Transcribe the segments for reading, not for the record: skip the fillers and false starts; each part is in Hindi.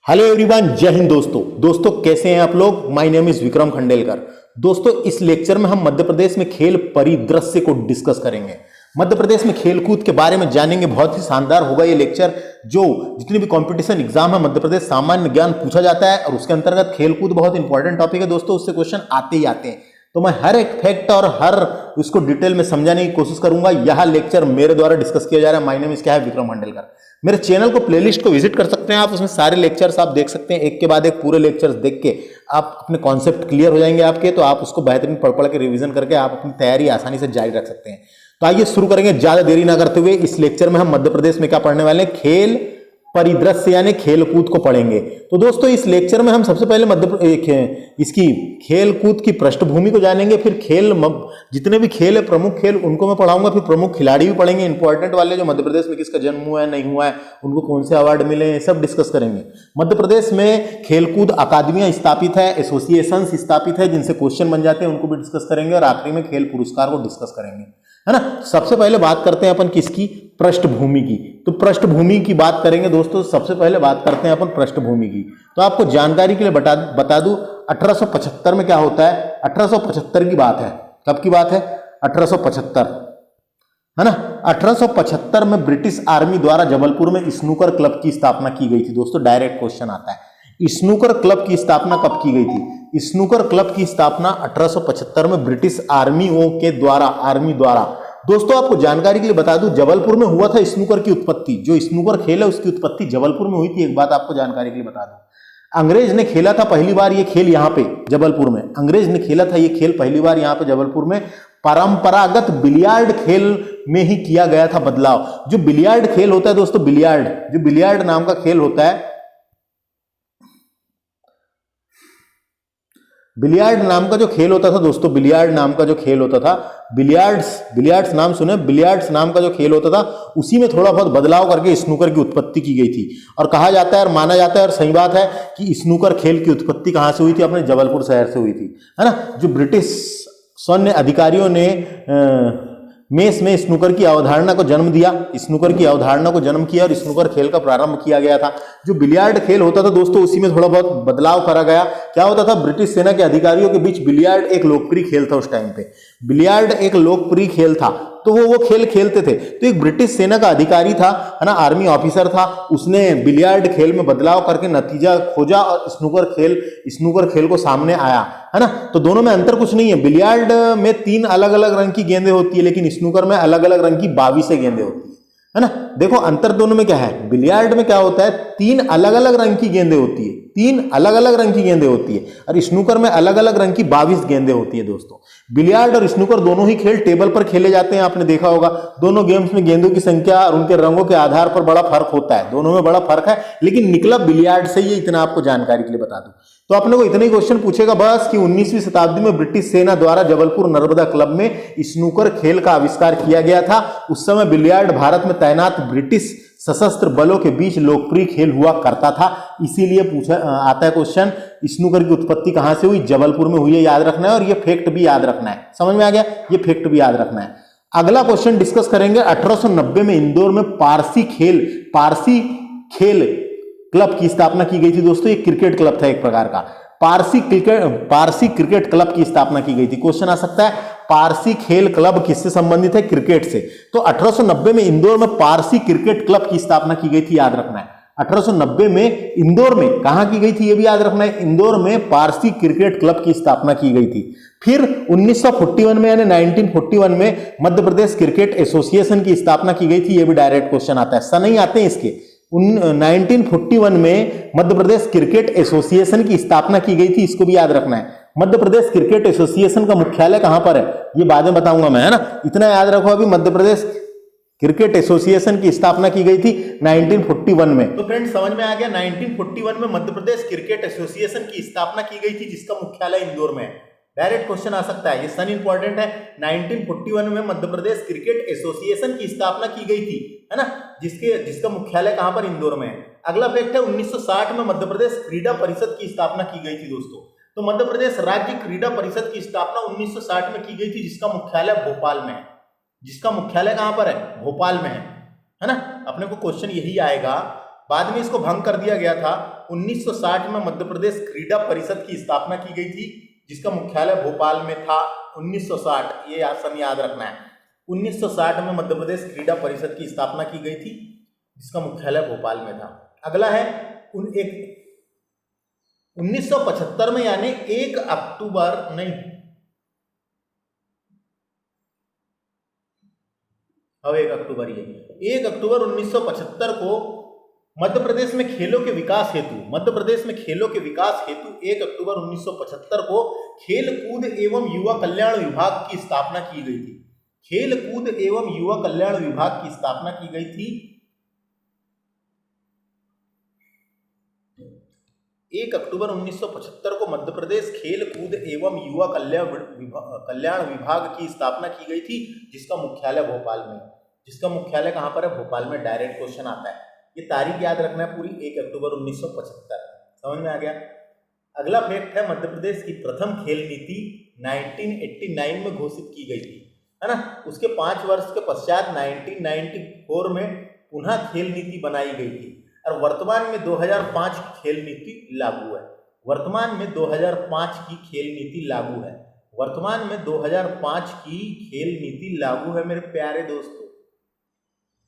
हेलो एवरीवन, जय हिंद दोस्तों कैसे हैं आप लोग। My name is Vikram Khandelkar. दोस्तों इस लेक्चर में हम मध्य प्रदेश में खेल परिदृश्य को डिस्कस करेंगे। मध्य प्रदेश में खेलकूद के बारे में जानेंगे। बहुत ही शानदार होगा ये लेक्चर। जो जितने भी कंपटीशन एग्जाम है मध्य प्रदेश सामान्य ज्ञान पूछा जाता है और उसके अंतर्गत खेलकूद बहुत इंपॉर्टेंट टॉपिक है दोस्तों। उससे क्वेश्चन आते ही आते हैं, तो मैं हर एक फैक्ट और हर उसको डिटेल में समझाने की कोशिश करूंगा। यह लेक्चर मेरे द्वारा डिस्कस किया जा रहा है। माय नेम इज क्या है, विक्रम खंडेलकर। मेरे चैनल को प्लेलिस्ट को विजिट कर सकते हैं आप, उसमें सारे लेक्चर्स आप देख सकते हैं। एक के बाद एक पूरे लेक्चर्स देख के आप अपने कॉन्सेप्ट क्लियर हो जाएंगे आपके, तो आप उसको बेहतरीन पढ़ के रिवीजन करके आप अपनी तैयारी आसानी से जारी रख सकते हैं। तो आइए शुरू करेंगे ज्यादा देरी ना करते हुए। इस लेक्चर में हम मध्य प्रदेश में क्या पढ़ने वाले हैं, खेल परिदृश्य यानी खेलकूद को पढ़ेंगे। तो दोस्तों इस लेक्चर में हम सबसे पहले इसकी खेलकूद की पृष्ठभूमि को जानेंगे। फिर जितने भी खेल है, प्रमुख खेल, उनको मैं पढ़ाऊंगा। फिर प्रमुख खिलाड़ी भी पढ़ेंगे, इंपॉर्टेंट वाले, जो मध्य प्रदेश में किसका जन्म हुआ है, नहीं हुआ है, उनको कौन से अवार्ड मिले हैं, सब डिस्कस करेंगे। मध्य प्रदेश में खेलकूद अकादमियां स्थापित है, एसोसिएशन स्थापित है जिनसे क्वेश्चन बन जाते हैं, उनको भी डिस्कस करेंगे। और आखिरी में खेल पुरस्कार को डिस्कस करेंगे, है ना। सबसे पहले बात करते हैं अपन किसकी, पृष्ठभूमि की। तो पृष्ठभूमि की बात करेंगे दोस्तों। सबसे पहले बात करते हैं अपन पृष्ठभूमि की। तो आपको जानकारी के लिए बता दूं 1875 में क्या होता है। 1875 की बात है। कब की बात है, 1875, है ना। 1875 में ब्रिटिश आर्मी द्वारा जबलपुर में स्नूकर क्लब की स्थापना की गई थी दोस्तों। डायरेक्ट क्वेश्चन आता है, स्नूकर क्लब की स्थापना कब की गई थी। स्नूकर क्लब की स्थापना 1875 में ब्रिटिश आर्मी द्वारा। दोस्तों आपको जानकारी के लिए बता दूं, जबलपुर में हुआ था स्नूकर की उत्पत्ति। जो स्नूकर खेल है उसकी उत्पत्ति जबलपुर में हुई थी। एक बात आपको जानकारी के लिए बता दूं, अंग्रेज ने खेला था पहली बार ये खेल यहाँ पे जबलपुर में। अंग्रेज ने खेला था ये खेल पहली बार यहाँ पे जबलपुर में। परंपरागत बिलियार्ड खेल में ही किया गया था बदलाव। जो बिलियार्ड खेल होता है दोस्तों, बिलियार्ड नाम का खेल होता है, बिलियार्ड नाम का जो खेल होता था दोस्तों, बिलियार्ड नाम का जो खेल होता था, बिलियार्ड्स नाम सुने, बिलियार्ड्स नाम का जो खेल होता था, उसी में थोड़ा बहुत बदलाव करके स्नूकर की उत्पत्ति की गई थी। और कहा जाता है और माना जाता है और सही बात है कि स्नूकर खेल की उत्पत्ति कहां से हुई थी, अपने जबलपुर शहर से हुई थी, है ना। जो ब्रिटिश सैन्य अधिकारियों ने मेस में स्नूकर की अवधारणा को जन्म दिया, और स्नूकर खेल का प्रारंभ किया गया था। जो बिलियार्ड खेल होता था दोस्तों, उसी में थोड़ा बहुत बदलाव करा गया। क्या होता था, ब्रिटिश सेना के अधिकारियों के बीच बिलियार्ड एक लोकप्रिय खेल था। उस टाइम पे बिलियार्ड एक लोकप्रिय खेल था, तो वो खेल खेलते थे। तो एक ब्रिटिश सेना का अधिकारी था, है ना, आर्मी ऑफिसर था, उसने बिलियार्ड खेल में बदलाव करके नतीजा खोजा और स्नूकर खेल को सामने आया, है ना। तो दोनों में अंतर कुछ नहीं है। बिलियार्ड में 3 अलग अलग रंग की गेंदें होती है, लेकिन स्नूकर में अलग अलग रंग की 22 गेंदें होती है ना। देखो अंतर दोनों में क्या है, बिलियार्ड में क्या होता है, 3 अलग अलग रंग की गेंदें होती है, 3 अलग अलग रंग की गेंदें होती है, और स्नूकर में अलग अलग रंग की 22 गेंदें होती है दोस्तों। बिलियार्ड और स्नूकर दोनों ही खेल टेबल पर खेले जाते हैं, आपने देखा होगा। दोनों गेम्स में गेंदों की संख्या और उनके रंगों के आधार पर बड़ा फर्क होता है, दोनों में बड़ा फर्क है, लेकिन निकला बिलियार्ड से ही। इतना आपको जानकारी के लिए बता दूं। तो अपने को इतने ही क्वेश्चन पूछेगा बस कि 19वीं शताब्दी में ब्रिटिश सेना द्वारा जबलपुर नर्मदा क्लब में स्नूकर खेल का आविष्कार किया गया था। उस समय बिलियार्ड भारत में तैनात ब्रिटिश सशस्त्र बलों के बीच लोकप्रिय खेल हुआ करता था। इसीलिए पूछा आता है क्वेश्चन, स्नूकर की उत्पत्ति कहां से हुई, जबलपुर में हुई है, याद रखना है। और ये फैक्ट भी याद रखना है, समझ में आ गया, ये फैक्ट भी याद रखना है। अगला क्वेश्चन डिस्कस करेंगे। 1890 में इंदौर में पारसी खेल क्लब की स्थापना की गई थी दोस्तों। ये क्रिकेट क्लब था एक प्रकार का। पारसी क्रिकेट क्लब की स्थापना की गई थी। क्वेश्चन आ सकता है, पारसी खेल क्लब किससे संबंधित है, क्रिकेट से। तो 1890 में इंदौर में पारसी क्रिकेट क्लब की स्थापना की गई थी, याद रखना है। 1890 में इंदौर में कहां की गई थी, यह भी याद रखना है। इंदौर में पारसी क्रिकेट क्लब की स्थापना की गई थी। फिर 1941 में यानी 1941 में मध्य प्रदेश क्रिकेट एसोसिएशन की स्थापना की गई थी। यह भी डायरेक्ट क्वेश्चन आता है, नहीं आते हैं इसके। 1941 में मध्य प्रदेश क्रिकेट एसोसिएशन की स्थापना की गई थी, इसको भी याद रखना है। मध्य प्रदेश क्रिकेट एसोसिएशन का मुख्यालय कहां पर है, ये बाद में बताऊंगा मैं, है ना। इतना याद रखो, अभी मध्य प्रदेश क्रिकेट एसोसिएशन की स्थापना की गई थी 1941 में। तो फ्रेंड्स समझ में आ गया, 1941 में मध्य प्रदेश क्रिकेट एसोसिएशन की स्थापना की गई थी, जिसका मुख्यालय इंदौर में है। डायरेक्ट क्वेश्चन आ सकता है, ये सन इंपॉर्टेंट है। 1941 में मध्य प्रदेश क्रिकेट एसोसिएशन की स्थापना की गई थी, है ना, जिसका मुख्यालय कहां पर, इंदौर में है। अगला फैक्ट है, 1960 में मध्य प्रदेश क्रीड़ा परिषद की स्थापना की गई थी दोस्तों। तो मध्य प्रदेश राज्य क्रीड़ा परिषद की स्थापना 1960 में की गई थी, जिसका मुख्यालय भोपाल में है। जिसका मुख्यालय कहां पर है, भोपाल में है ना। अपने को क्वेश्चन यही आएगा बाद में इसको भंग कर दिया गया था। 1960 में मध्य प्रदेश क्रीड़ा परिषद की स्थापना की गई थी, जिसका मुख्यालय भोपाल में था। 1960, ये सन याद रखना है। 1960 में मध्य प्रदेश क्रीड़ा परिषद की स्थापना की गई थी, जिसका मुख्यालय भोपाल में था। अगला है 1975 में, यानी 1 अक्टूबर नहीं, अब 1 अक्टूबर, ये 1 अक्टूबर 1975 को मध्य प्रदेश में खेलों के विकास हेतु 1 अक्टूबर 1975 को खेल कूद एवं युवा कल्याण विभाग की स्थापना की गई थी। खेल कूद एवं युवा कल्याण विभाग की स्थापना की गई थी 1 अक्टूबर 1975 को मध्य प्रदेश खेल कूद एवं युवा कल्याण विभाग की स्थापना की गई थी, जिसका मुख्यालय भोपाल में, जिसका मुख्यालय कहां पर है? भोपाल में। डायरेक्ट क्वेश्चन आता है, ये तारीख याद रखना है पूरी, 1 अक्टूबर 1975। समझ में आ गया। अगला फैक्ट है, मध्य प्रदेश की प्रथम खेल नीति 1989 में घोषित की गई थी, है ना। उसके 5 वर्ष के पश्चात 1994 में पुनः खेल नीति बनाई गई थी और वर्तमान में 2005 की खेल नीति लागू है। वर्तमान में 2005 की खेल नीति लागू है। वर्तमान में 2005 की खेल नीति लागू है मेरे प्यारे दोस्तों।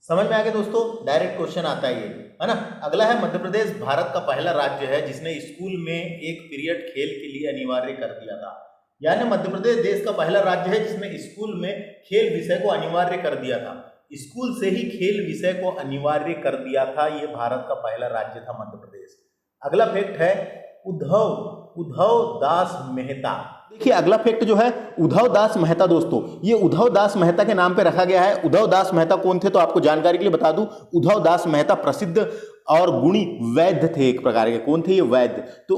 समझ में आ गया दोस्तों। डायरेक्ट क्वेश्चन आता है ये, है ना। अगला है, मध्य प्रदेश भारत का पहला राज्य है जिसने स्कूल में एक पीरियड खेल के लिए अनिवार्य कर दिया था। यानी मध्य प्रदेश देश का पहला राज्य है जिसने स्कूल में खेल विषय को अनिवार्य कर दिया था। स्कूल से ही खेल विषय को अनिवार्य कर दिया था, ये भारत का पहला राज्य था मध्य प्रदेश। अगला फैक्ट है, उद्धव दास मेहता। देखिए अगला फैक्ट जो है उद्धव दास मेहता दोस्तों, ये उद्धव दास मेहता के नाम पे रखा गया है। उद्धव दास मेहता कौन थे तो आपको जानकारी के लिए बता दूं, उद्धव दास मेहता प्रसिद्ध और गुणी वैद्य थे, एक प्रकार के। कौन थे ये? वैद्य। तो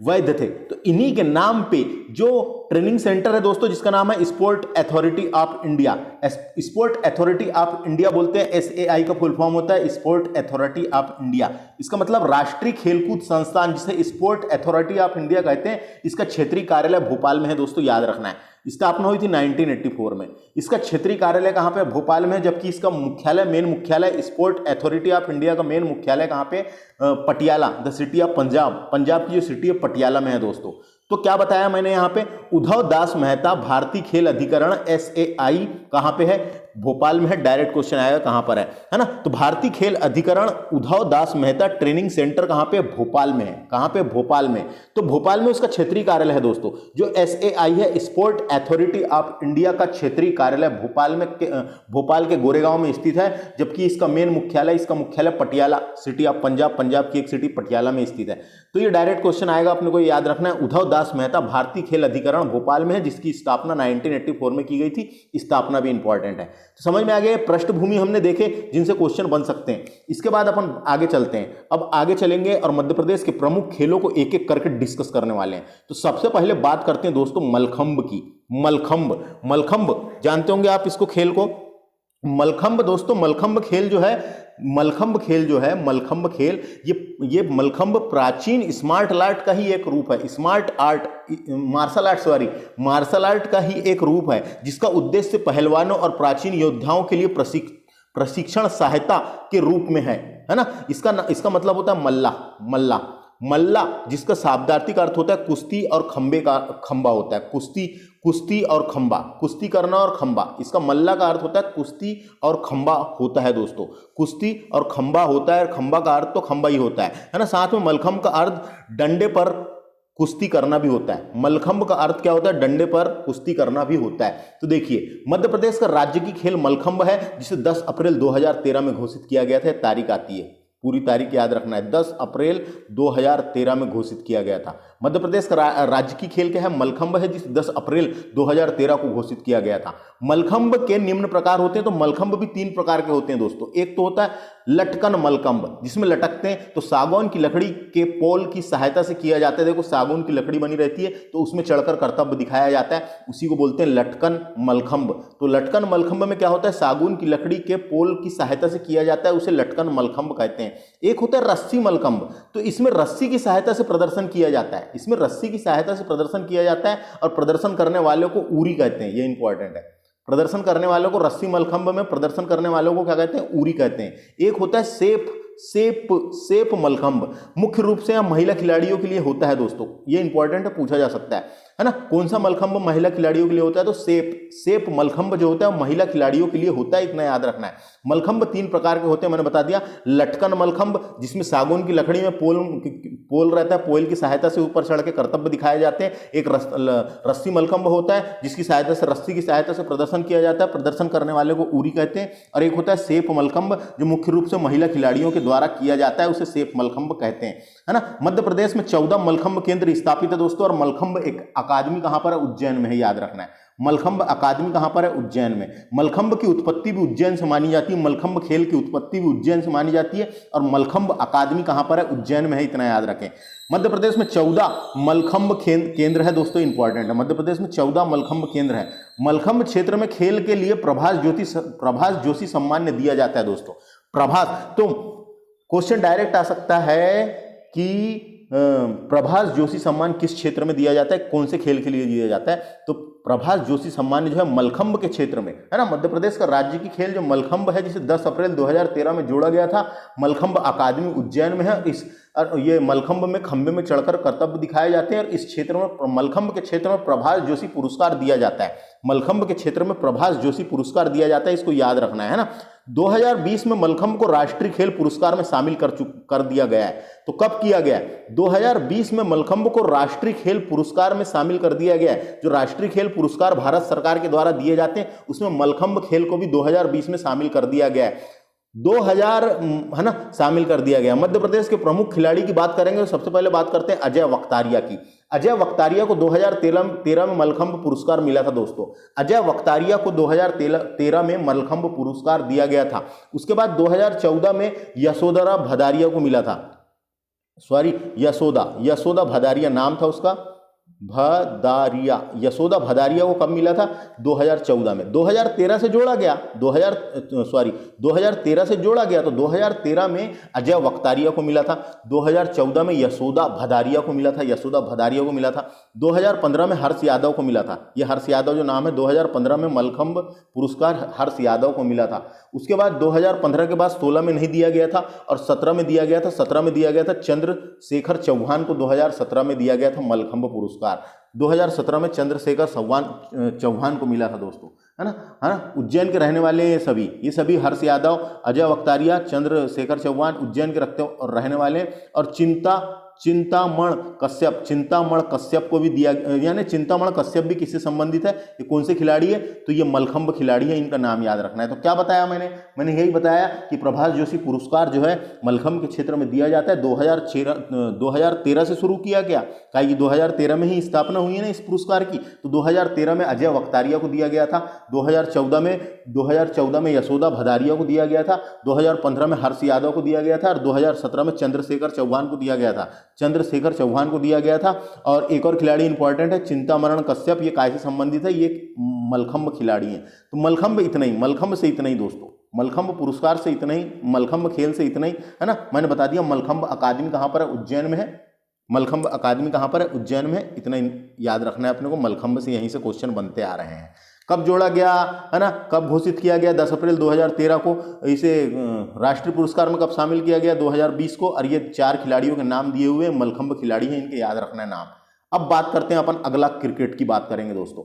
वैद्य थे। तो इन्हीं के नाम पे जो ट्रेनिंग सेंटर है दोस्तों, जिसका नाम है sport authority of India. Sport authority of India बोलते हैं, SAI का फुल फॉर्म होता है स्पोर्ट अथॉरिटी ऑफ इंडिया। इसका मतलब राष्ट्रीय खेलकूद संस्थान, जिसे स्पोर्ट अथॉरिटी ऑफ इंडिया कहते हैं। इसका क्षेत्रीय कार्यालय भोपाल में है दोस्तों, याद रखना है। स्थापना हुई थी 1984 में। इसका क्षेत्रीय कार्यालय कहां पे? भोपाल में। जबकि इसका मुख्यालय, मेन मुख्यालय, स्पोर्ट अथॉरिटी ऑफ इंडिया का मेन मुख्यालय कहां पे? Patiala, the city of Punjab. Punjab की जो सिटी है पटियाला में है दोस्तों। तो क्या बताया मैंने यहां पे? उद्धव दास मेहता भारतीय खेल अधिकरण SAI कहां पे है? भोपाल में है। डायरेक्ट क्वेश्चन आएगा कहां पर है ना। तो भारतीय खेल अधिकरण उद्धव दास मेहता ट्रेनिंग सेंटर कहां पे? भोपाल में है। कहां पे? भोपाल में। तो भोपाल में उसका क्षेत्रीय कार्यालय है दोस्तों। जो SAI है, स्पोर्ट अथॉरिटी ऑफ इंडिया का क्षेत्रीय कार्यालय भोपाल में, भोपाल के गोरेगांव में स्थित है। जबकि इसका मेन मुख्यालय, इसका मुख्यालय पटियाला, सिटी ऑफ पंजाब, पंजाब की एक सिटी पटियाला में स्थित है। तो ये डायरेक्ट क्वेश्चन आएगा, अपने को याद रखना है। उद्धव दास मेहता भारतीय खेल अधिकरण भोपाल में है, जिसकी स्थापना 1984 में की गई थी। स्थापना भी इंपॉर्टेंट है। तो समझ में आ गया, पृष्ठभूमि हमने देखे जिनसे क्वेश्चन बन सकते हैं। इसके बाद अपन आगे चलते हैं। अब आगे चलेंगे और मध्य प्रदेश के प्रमुख खेलों को एक एक करके डिस्कस करने वाले हैं। तो सबसे पहले बात करते हैं दोस्तों मलखंब की। मलखंब जानते होंगे आप इसको, खेल को। मलखंब दोस्तों, मलखंब खेल जो है, ये मलखंब प्राचीन मार्शल आर्ट का ही एक रूप है। मार्शल आर्ट का ही एक रूप है, जिसका उद्देश्य पहलवानों और प्राचीन योद्धाओं के लिए प्रशिक्षण सहायता के रूप में है ना। इसका मतलब होता है मल्ला, जिसका शाब्दार्थिक अर्थ होता है कुश्ती और खंबा होता है। कुश्ती और खंबा, कुश्ती करना और खंबा। इसका मल्ला का अर्थ होता है कुश्ती और खंबा होता है दोस्तों। कुश्ती और खंबा होता है, और खंबा का अर्थ तो खंबा ही होता है ना। साथ में मलखंब का अर्थ डंडे पर कुश्ती करना भी होता है। मलखंब का अर्थ क्या होता है? डंडे पर कुश्ती करना भी होता है। तो देखिए, मध्य प्रदेश का राज्य की खेल मलखंब है, जिसे 10 अप्रैल 2013 में घोषित किया गया था। तारीख आती है, पूरी तारीख याद रखना है, 10 अप्रैल 2013 में घोषित किया गया था। मध्य प्रदेश का राज्य की खेल क्या है? मलखंब है, जिसे 10 अप्रैल 2013 को घोषित किया गया था। मलखंब के निम्न प्रकार होते हैं। तो मलखंब भी 3 प्रकार के होते हैं दोस्तों। एक तो होता है लटकन मलखंब, जिसमें लटकते हैं। तो सागौन की लकड़ी के पोल की सहायता से किया जाता है। देखो सागौन की लकड़ी बनी रहती है, तो उसमें चढ़कर कर्तव्य दिखाया जाता है, उसी को बोलते हैं लटकन मलखंब। तो लटकन मलखंब में क्या होता है? सागौन की लकड़ी के पोल की सहायता से किया जाता है, उसे लटकन मलखंब कहते हैं। एक होता है रस्सी मलखंब, तो इसमें रस्सी की सहायता से प्रदर्शन किया जाता है। इसमें रस्सी की सहायता से प्रदर्शन किया जाता है, और प्रदर्शन करने वालों को उरी कहते हैं। ये इंपॉर्टेंट है। प्रदर्शन करने वालों को, रस्सी मलखंब में प्रदर्शन करने वालों को क्या कहते हैं? उरी कहते हैं। एक होता है सेप मलखंब मुख्य रूप से यहाँ महिला खिलाड़ियों के लिए होता है दोस्तों, ये इंपॉर्टेंट है, पूछा जा सकता है ना। कौन सा मलखंब महिला खिलाड़ियों के लिए होता है? तो सेप मलखंब जो होता है वो महिला खिलाड़ियों के लिए होता है, इतना याद रखना है। मलखंब 3 प्रकार के होते हैं, मैंने बता दिया। लटकन मलखंब, जिसमें सागौन की लकड़ी में पोल रहता है, पोल की सहायता से ऊपर चढ़ के कर्तव्य दिखाए जाते हैं। एक रस्सी मलखंब होता है, जिसकी सहायता से, रस्सी की सहायता से प्रदर्शन किया जाता है, प्रदर्शन करने वाले को उरी कहते हैं। और एक होता है सेप मलखंब, जो मुख्य रूप से महिला खिलाड़ियों के द्वारा किया जाता है, उसे सेप मलखंब कहते हैं, है ना। मध्य प्रदेश में 14 मलखंब केंद्र स्थापित है दोस्तों, और मलखंब एक अकादमी कहां पर है? उज्जैन में है, याद रखना है। मलखंब अकादमी कहां पर है? उज्जैन में। मलखंब की उत्पत्ति भी उज्जैन से मानी जाती है, मलखंब खेल की उत्पत्ति भी उज्जैन से मानी जाती है, और मलखंब अकादमी कहां पर है? उज्जैन में है, इतना याद रखें। मध्य प्रदेश में 14 मलखंब केंद्र है दोस्तों, इंपॉर्टेंट है। मध्य प्रदेश में 14 मलखंब केंद्र है। मलखंब क्षेत्र में खेल के लिए प्रभास जोशी सम्मान दिया जाता है दोस्तों। प्रभास, तो क्वेश्चन डायरेक्ट आ सकता है कि प्रभास जोशी सम्मान किस क्षेत्र में दिया जाता है, कौन से खेल के लिए दिया जाता है? तो प्रभास जोशी सम्मान जो है मलखंब के क्षेत्र में, है ना। मध्य प्रदेश का राज्य की खेल जो मलखंब है, जिसे 10 अप्रैल 2013 में जोड़ा गया था, मलखंब अकादमी उज्जैन में है। ये मलखंब में खंबे में चढ़कर कर्तव्य दिखाए जाते हैं, और इस क्षेत्र में, मलखंब के क्षेत्र में प्रभास जोशी पुरस्कार दिया जाता है। मलखंब के क्षेत्र में प्रभास जोशी पुरस्कार दिया जाता है, इसको याद रखना है ना। 2020 में मलखंब को राष्ट्रीय खेल पुरस्कार में शामिल कर दिया गया है। तो कब किया गया? 2020 में मलखंब को राष्ट्रीय खेल पुरस्कार में शामिल कर दिया गया है। जो राष्ट्रीय खेल पुरस्कार भारत सरकार के द्वारा दिए जाते हैं, उसमें मलखंब खेल को भी 2020 में शामिल कर दिया गया है। 2000, है ना, शामिल कर दिया गया। मध्य प्रदेश के प्रमुख खिलाड़ी की बात करेंगे तो सबसे पहले बात करते हैं अजय वक्तारिया की। अजय वक्तारिया को 2013 में मलखंब पुरस्कार मिला था दोस्तों। अजय वक्तारिया को 2013 में मलखंब पुरस्कार दिया गया था। उसके बाद 2014 में यशोधरा भदारिया को मिला था, यशोदा भदारिया नाम था उसका, यशोदा भदारिया को कब मिला था? 2014 में। 2013 से जोड़ा गया, 2013 से जोड़ा गया, तो 2013 में अजय वक्तारिया को मिला था। 2014 में यशोदा भदारिया को मिला था। 2015 में हर्ष यादव को मिला था। ये हर्ष यादव जो नाम है, 2015 में मलखंब पुरस्कार हर्ष यादव को मिला था। उसके बाद 2015 के बाद 16 में नहीं दिया गया था, और 17 में दिया गया था। 17 में दिया गया था चंद्रशेखर चौहान को, 2017 में दिया गया था मलखंब पुरस्कार। 2017 में चंद्रशेखर चौहान को मिला था दोस्तों, है ना। उज्जैन के रहने वाले ये सभी हर्ष यादव, अजय वक्तारिया, चंद्रशेखर चौहान उज्जैन के रहने वाले। और चिंतामण कश्यप को भी दिया, यानी चिंतामण कश्यप भी किससे संबंधित है? ये कौन से खिलाड़ी है? तो ये मलखंब खिलाड़ी है, इनका नाम याद रखना है। तो क्या बताया मैंने यही बताया कि प्रभास जोशी पुरस्कार जो है मलखंब के क्षेत्र में दिया जाता है। 2013 से शुरू किया गया, कि 2013 में ही स्थापना हुई है ना इस पुरस्कार की। तो 2013 में अजय वक्तारिया को दिया गया था, 2014 में यशोदा भदारिया को दिया गया था, 2015 में हर्ष यादव को दिया गया था, और 2017 में चंद्रशेखर चौहान को दिया गया था। और एक और खिलाड़ी इंपॉर्टेंट है, चिंतामरण कश्यप, ये काहे से संबंधित है? ये मलखंब खिलाड़ी हैं। तो मलखंब से इतना ही दोस्तों, मलखंब पुरस्कार से इतना ही, मलखंब खेल से इतना ही, है ना। मैंने बता दिया मलखंब अकादमी कहां पर है? उज्जैन में है। मलखंब अकादमी कहां पर है? उज्जैन में है। इतना ही याद रखना है अपने को। मलखंब से यहीं से क्वेश्चन बनते आ रहे हैं। कब जोड़ा गया, है ना, कब घोषित किया गया? 10 अप्रैल 2013 को। इसे राष्ट्रीय पुरस्कार में कब शामिल किया गया? 2020 को। और ये 4 खिलाड़ियों के नाम दिए हुए मलखंब खिलाड़ी हैं, इनके याद रखना है नाम। अब बात करते हैं अपन, अगला क्रिकेट की बात करेंगे दोस्तों।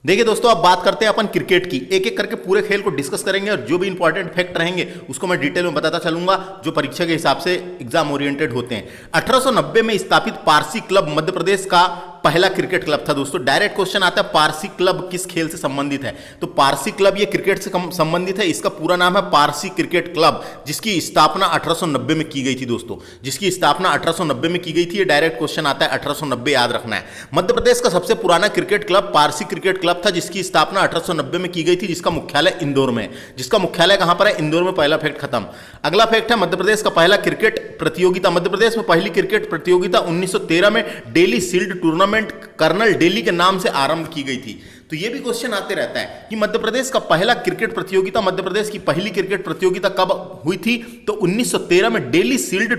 देखिए दोस्तों, अब बात करते हैं अपन क्रिकेट की। एक एक करके पूरे खेल को डिस्कस करेंगे, और जो भी इंपॉर्टेंट फैक्ट रहेंगे उसको मैं डिटेल में बताता चलूंगा, जो परीक्षा के हिसाब से एग्जाम ओरिएंटेड होते हैं। 1890 में स्थापित पारसी क्लब मध्य प्रदेश का पहला क्रिकेट क्लब था दोस्तों। डायरेक्ट क्वेश्चन आता है, पारसी क्लब किस खेल से संबंधित है? तो पारसी क्लब ये क्रिकेट से संबंधित है। इसका पूरा नाम है पारसी क्रिकेट क्लब, जिसकी स्थापना 1890 में की गई थी दोस्तों। जिसकी स्थापना 1890 में की गई थी। ये डायरेक्ट क्वेश्चन आता है, 1890 याद रखना है। मध्य प्रदेश का सबसे पुराना cricket club Parsi cricket club था, जिसकी स्थापना 1890 में की गई थी, जिसका मुख्यालय इंदौर में है। जिसका मुख्यालय कहां पर है? इंदौर में। पहला फैक्ट खत्म। अगला फैक्ट है, मध्य प्रदेश का पहला क्रिकेट प्रतियोगिता, मध्य प्रदेश में पहली क्रिकेट प्रतियोगिता 1913 में Daly shield tournament colonel Daly के नाम से आरंभ की गई थी। तो ये भी क्वेश्चन आते रहता है कि मध्य प्रदेश का पहला क्रिकेट प्रतियोगिता, मध्य प्रदेश की पहली क्रिकेट प्रतियोगिता कब हुई थी? तो 1913 में डेली शील्ड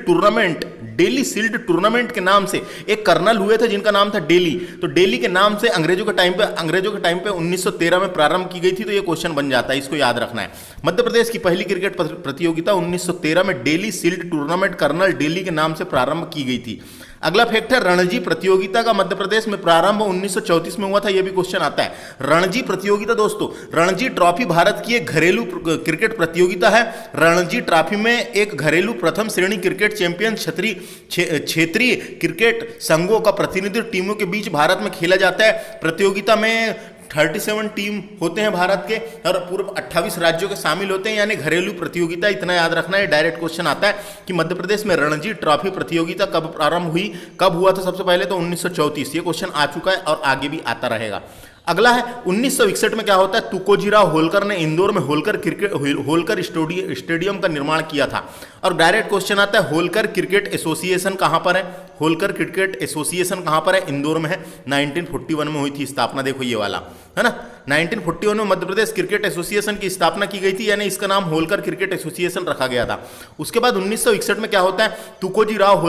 टूर्नामेंट के नाम से एक कर्नल हुए थे जिनका नाम था डेली। तो डेली के नाम से अंग्रेजों के टाइम पे 1913 में प्रारंभ की गई थी। तो ये क्वेश्चन बन जाता है, इसको याद रखना है। मध्य प्रदेश की पहली क्रिकेट प्रतियोगिता 1913 में Daly shield tournament colonel Daly के नाम से प्रारंभ की गई थी। अगला फैक्ट है रणजी प्रतियोगिता का मध्य प्रदेश में प्रारंभ 1934 में हुआ था। यह भी क्वेश्चन आता है। रणजी प्रतियोगिता दोस्तों, रणजी ट्रॉफी भारत की एक घरेलू क्रिकेट प्रतियोगिता है। रणजी ट्रॉफी में एक घरेलू प्रथम श्रेणी क्रिकेट चैंपियन क्षेत्रीय क्रिकेट संघों का प्रतिनिधित्व टीमों के बीच भारत में खेला जाता है। प्रतियोगिता में 37 टीम होते हैं भारत के और पूर्व 28 राज्यों के शामिल होते हैं, यानी घरेलू प्रतियोगिता। इतना याद रखना है। डायरेक्ट क्वेश्चन आता है कि मध्य प्रदेश में रणजी ट्रॉफी प्रतियोगिता कब प्रारंभ हुई, कब हुआ था? सबसे पहले तो 1934। ये क्वेश्चन आ चुका है और आगे भी आता रहेगा। अगला है 1961 में क्या होता है? तुकोजीराव होलकर ने इंदौर में होलकर स्टेडियम का निर्माण किया था। और डायरेक्ट क्वेश्चन आता है होलकर क्रिकेट एसोसिएशन कहां पर है? होलकर क्रिकेट एसोसिएशन कहां पर है? इंदौर में है। 1941 में हुई थी स्थापना। देखो ये वाला है ना, 1941 में मध्य प्रदेश क्रिकेट एसोसिएशन की स्थापना की गई थी, यानी इसका नाम होलकर क्रिकेट एसोसिएशन रखा गया था। उसके बाद 1961 में क्या होता है? तुकोजीराव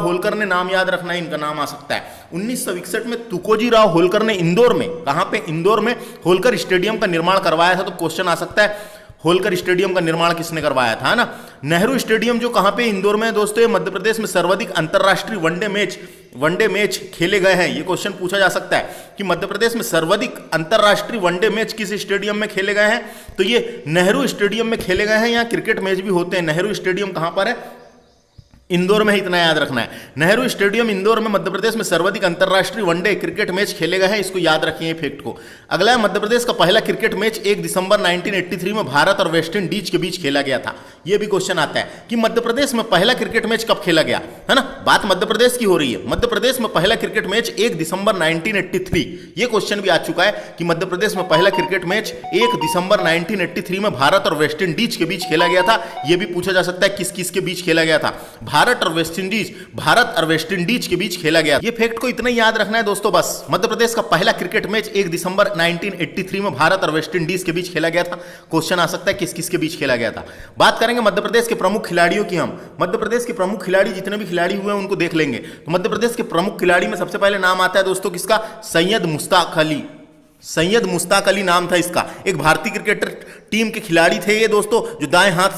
होलकर ने नाम याद रखना है, इनका नाम आ सकता है। 1961 में तुकोजीराव होलकर ने इंदौर में, कहां पे? इंदौर में होलकर स्टेडियम का निर्माण करवाया था। तो क्वेश्चन आ सकता है होलकर स्टेडियम का निर्माण किसने करवाया था, है ना? नेहरू स्टेडियम जो कहां पे? इंदौर में। दोस्तों ये मध्य प्रदेश में सर्वाधिक अंतरराष्ट्रीय वनडे मैच खेले गए हैं। ये क्वेश्चन पूछा जा सकता है कि मध्य प्रदेश में सर्वाधिक अंतरराष्ट्रीय वनडे मैच किस स्टेडियम में खेले गए हैं? तो ये नेहरू स्टेडियम में खेले गए हैं। यहाँ क्रिकेट मैच भी होते हैं। नेहरू स्टेडियम कहां पर है? इंदौर में है। इतना याद रखना है। नेहरू स्टेडियम इंदौर में मध्य प्रदेश में सर्वाधिक अंतरराष्ट्रीय वनडे क्रिकेट मैच खेले गए हैं। इसको याद रखिए फैक्ट को। अगला है मध्य प्रदेश का पहला क्रिकेट मैच 1 दिसंबर 1983 में भारत और वेस्ट इंडीज के बीच खेला गया था। यह भी क्वेश्चन आता है कि मध्य प्रदेश में पहला क्रिकेट मैच कब खेला गया, है ना? बात मध्य प्रदेश की हो रही है। मध्य प्रदेश में पहला क्रिकेट मैच 1 दिसंबर 1983। यह क्वेश्चन भी आ चुका है कि मध्य प्रदेश में पहला क्रिकेट मैच 1 दिसंबर 1983 में भारत और वेस्ट इंडीज के बीच खेला गया था। यह भी पूछा जा सकता है किस किस के बीच खेला गया था? भारत और वेस्ट इंडीज के बीच खेला गया। ये फैक्ट को इतना ही याद रखना है दोस्तों बस। मध्य प्रदेश का पहला क्रिकेट मैच 1 दिसंबर 1983 में भारत और वेस्ट इंडीज के बीच खेला गया था। क्वेश्चन आ सकता है किस किस के बीच खेला गया था। बात करेंगे मध्य प्रदेश के प्रमुख खिलाड़ियों की। हम मध्य प्रदेश के प्रमुख खिलाड़ी, जितने भी खिलाड़ी हुए हैं उनको देख लेंगे। तो मध्य प्रदेश के प्रमुख खिलाड़ी में सबसे पहले नाम आता है दोस्तों किसका? सैयद मुश्ताक अली नाम था इसका। एक भारतीय क्रिकेटर टीम के खिलाड़ी थे ये दोस्तों, जो दाएं हाथ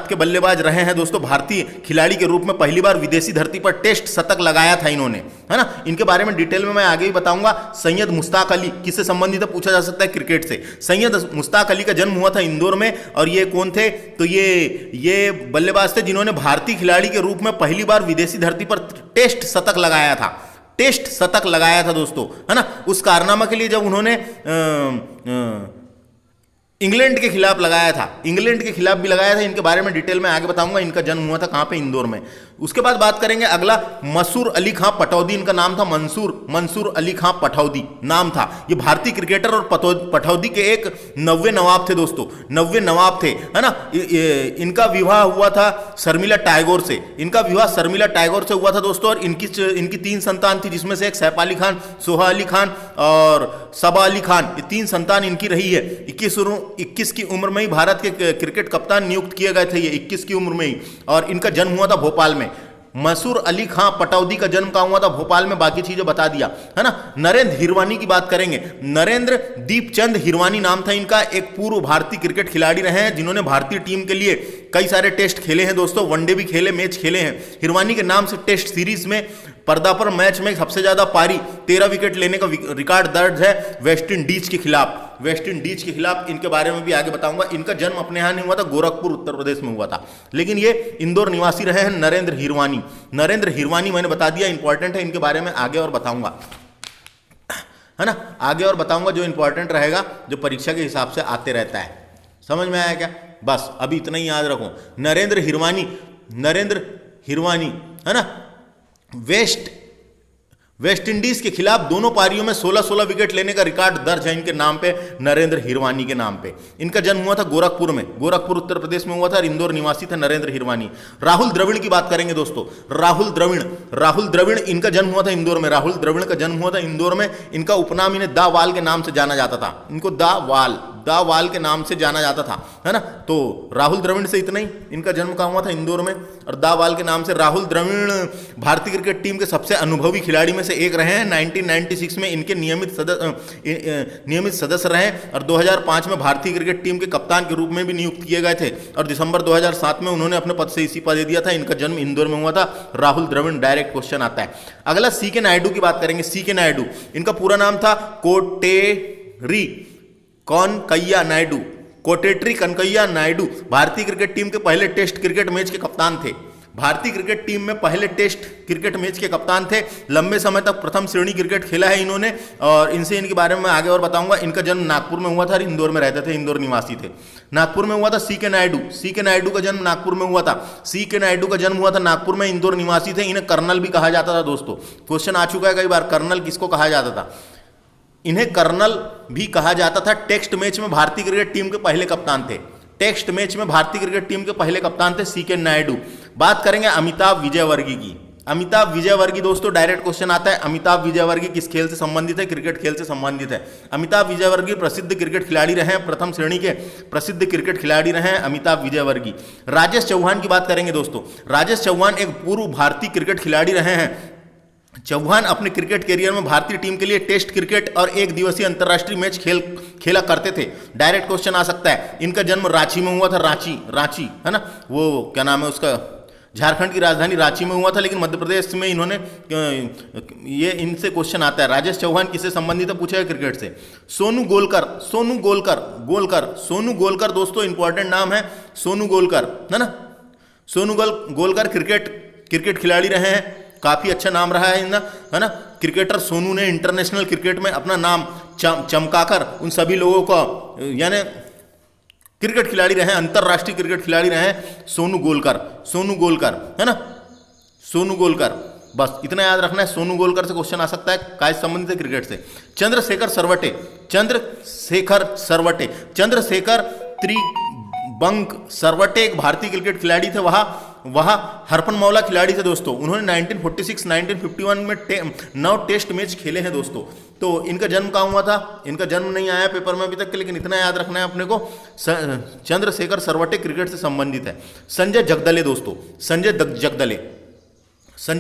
के बल्लेबाज रहे हैं दोस्तों। भारतीय खिलाड़ी के रूप में पहली बार विदेशी धरती पर टेस्ट शतक लगाया था इन्होंने, है ना? इनके बारे में डिटेल में मैं आगे ही बताऊंगा। सैयद मुश्ताक अली किससे संबंधित है? पूछा जा सकता है क्रिकेट से। सैयद मुश्ताक अली का जन्म हुआ था इंदौर में। और ये कौन थे? तो ये बल्लेबाज थे जिन्होंने भारतीय खिलाड़ी के रूप में पहली बार विदेशी धरती पर टेस्ट शतक लगाया था दोस्तों, है ना? उस कारनामा के लिए जब उन्होंने इंग्लैंड के खिलाफ लगाया था, इंग्लैंड के खिलाफ भी लगाया था। इनके बारे में डिटेल में आगे बताऊंगा। इनका जन्म हुआ था कहां पे? इंदौर में। उसके बाद बात करेंगे अगला, मंसूर अली खां पटौदी। इनका नाम था मंसूर अली खां पटौदी नाम था। ये भारतीय क्रिकेटर और पटौदी के एक 90 नवाब थे दोस्तों, 90 नवाब थे, है ना? इनका विवाह हुआ था शर्मिला टैगोर से। हुआ था दोस्तों। और इनकी 3 संतान थी, जिसमें से एक सैफ अली खान, सोहा अली खान और सबा अली खान। ये 3 संतान इनकी रही है। 21 की उम्र में ही भारत के क्रिकेट कप्तान नियुक्त किए गए थे ये, 21 की उम्र में ही। और इनका जन्म हुआ था भोपाल में। मंसूर अली खां पटौदी का जन्म कहां हुआ था? भोपाल में। बाकी चीजें बता दिया, है ना? नरेंद्र हिरवानी की बात करेंगे। नरेंद्र दीपचंद हिरवानी नाम था इनका। एक पूर्व भारतीय क्रिकेट खिलाड़ी रहे हैं जिन्होंने भारतीय टीम के लिए कई सारे टेस्ट खेले हैं दोस्तों, वनडे भी खेले, मैच खेले हैं। हिरवानी के नाम से टेस्ट सीरीज में पर्दा पर मैच में सबसे ज्यादा पारी 13 विकेट लेने का रिकॉर्ड दर्ज है वेस्ट इंडीज के खिलाफ। इनके बारे में भी आगे बताऊंगा। इनका जन्म अपने यहां नहीं हुआ था, गोरखपुर उत्तर प्रदेश में हुआ था, लेकिन ये इंदौर निवासी रहे हैं। नरेंद्र हिरवानी मैंने बता दिया, इंपॉर्टेंट है। इनके बारे में आगे और बताऊंगा, है ना? आगे और बताऊंगा जो इंपॉर्टेंट रहेगा, जो परीक्षा के हिसाब से आते रहता है। समझ में आया क्या? बस अभी इतना ही याद रखो। नरेंद्र हिरवानी, है ना? वेस्ट इंडीज के खिलाफ दोनों पारियों में 16-16 विकेट लेने का रिकॉर्ड दर्ज है इनके नाम पे, नरेंद्र हिरवानी के नाम पे। इनका जन्म हुआ था गोरखपुर में, गोरखपुर उत्तर प्रदेश में हुआ था और इंदौर निवासी थे नरेंद्र हिरवानी। राहुल द्रविड़ की बात करेंगे दोस्तों, राहुल द्रविड़ इनका जन्म हुआ था इंदौर में, राहुल द्रविड़ का जन्म हुआ था इंदौर में। इनका उपनाम इन्हें दा वाल के नाम से जाना जाता था, इनको दा वाल के नाम से जाना जाता था, है ना। तो राहुल द्रविड़ से इतना ही, इनका जन्म कहाँ हुआ था, इंदौर में, और दा वाल के नाम से। राहुल द्रविड़ भारतीय क्रिकेट टीम के सबसे अनुभवी खिलाड़ी में से एक रहे हैं। 1996 में इनके नियमित सदस्य रहे और 2005 में भारतीय क्रिकेट टीम के कप्तान के रूप में भी नियुक्त किए गए थे और दिसंबर 2007 में उन्होंने अपने पद से इस्तीफा दे दिया था। इनका जन्म इंदौर में हुआ था। राहुल द्रविड़, डायरेक्ट क्वेश्चन आता है। अगला सी के नायडू की बात करेंगे। सी के नायडू, इनका पूरा नाम था कोटेरी कनकैया नायडू, कोटेट्री कनकैया नायडू भारतीय क्रिकेट टीम के पहले टेस्ट क्रिकेट मैच के कप्तान थे। भारतीय क्रिकेट टीम में पहले टेस्ट क्रिकेट मैच के कप्तान थे। लंबे समय तक प्रथम श्रेणी क्रिकेट खेला है इन्होंने और इनसे इनके बारे में मैं आगे और बताऊंगा। इनका जन्म नागपुर में हुआ था और इंदौर में रहते थे, इंदौर निवासी थे। नागपुर में हुआ था सी के नायडू का जन्म नागपुर में हुआ था। सी के नायडू का जन्म हुआ था नागपुर में, इंदौर निवासी थे। इन्हें कर्नल भी कहा जाता था दोस्तों, क्वेश्चन आ चुका है कई बार, कर्नल किसको कहा जाता था। इन्हें कर्नल भी कहा जाता था। टेस्ट मैच में भारतीय क्रिकेट टीम के पहले कप्तान थे, टेस्ट मैच में भारतीय क्रिकेट टीम के पहले कप्तान थे सी के नायडू। बात करेंगे अमिताभ विजयवर्गीय की। अमिताभ विजयवर्गीय दोस्तों, डायरेक्ट क्वेश्चन आता है, अमिताभ विजयवर्गीय किस खेल से संबंधित है, क्रिकेट खेल से संबंधित है। अमिताभ विजयवर्गीय प्रसिद्ध क्रिकेट खिलाड़ी रहे हैं, प्रथम श्रेणी के प्रसिद्ध क्रिकेट खिलाड़ी रहे हैं अमिताभ विजयवर्गीय। राजेश चौहान की बात करेंगे दोस्तों। राजेश चौहान एक पूर्व भारतीय क्रिकेट खिलाड़ी रहे हैं। चौहान अपने क्रिकेट कैरियर में भारतीय टीम के लिए टेस्ट क्रिकेट और एक दिवसीय अंतर्राष्ट्रीय मैच खेला करते थे। डायरेक्ट क्वेश्चन आ सकता है। इनका जन्म रांची में हुआ था, रांची है ना, वो क्या नाम है उसका, झारखंड की राजधानी रांची में हुआ था, लेकिन मध्य प्रदेश में इन्होंने, ये इनसे क्वेश्चन आता है। राजेश चौहान किससे संबंधित है, पूछा है क्रिकेट से। सोनू गोलकर दोस्तों इंपॉर्टेंट नाम है, सोनू गोलकर है ना। सोनू गोलकर क्रिकेट खिलाड़ी रहे हैं, काफी अच्छा नाम रहा है इनका, है ना। क्रिकेटर सोनू ने इंटरनेशनल क्रिकेट में अपना नाम चमकाकर उन सभी लोगों को, यानी क्रिकेट खिलाड़ी रहे, अंतरराष्ट्रीय क्रिकेट खिलाड़ी रहे सोनू गोलकर है ना, सोनू गोलकर। बस इतना याद रखना है। सोनू गोलकर से क्वेश्चन आ सकता है, काय से संबंधित है, क्रिकेट से। चंद्रशेखर त्रिबंक सरवटे एक भारतीय क्रिकेट खिलाड़ी थे, वह हरफनमौला खिलाड़ी थे दोस्तों। उन्होंने 1946-1951 में 9 टेस्ट मैच खेले हैं दोस्तों। तो इनका जन्म कहाँ हुआ था, इनका जन्म नहीं आया पेपर में अभी तक के, लेकिन इतना याद रखना है अपने को, चंद्रशेखर सरवटे क्रिकेट से संबंधित है। संजय जगदले दोस्तों, संजय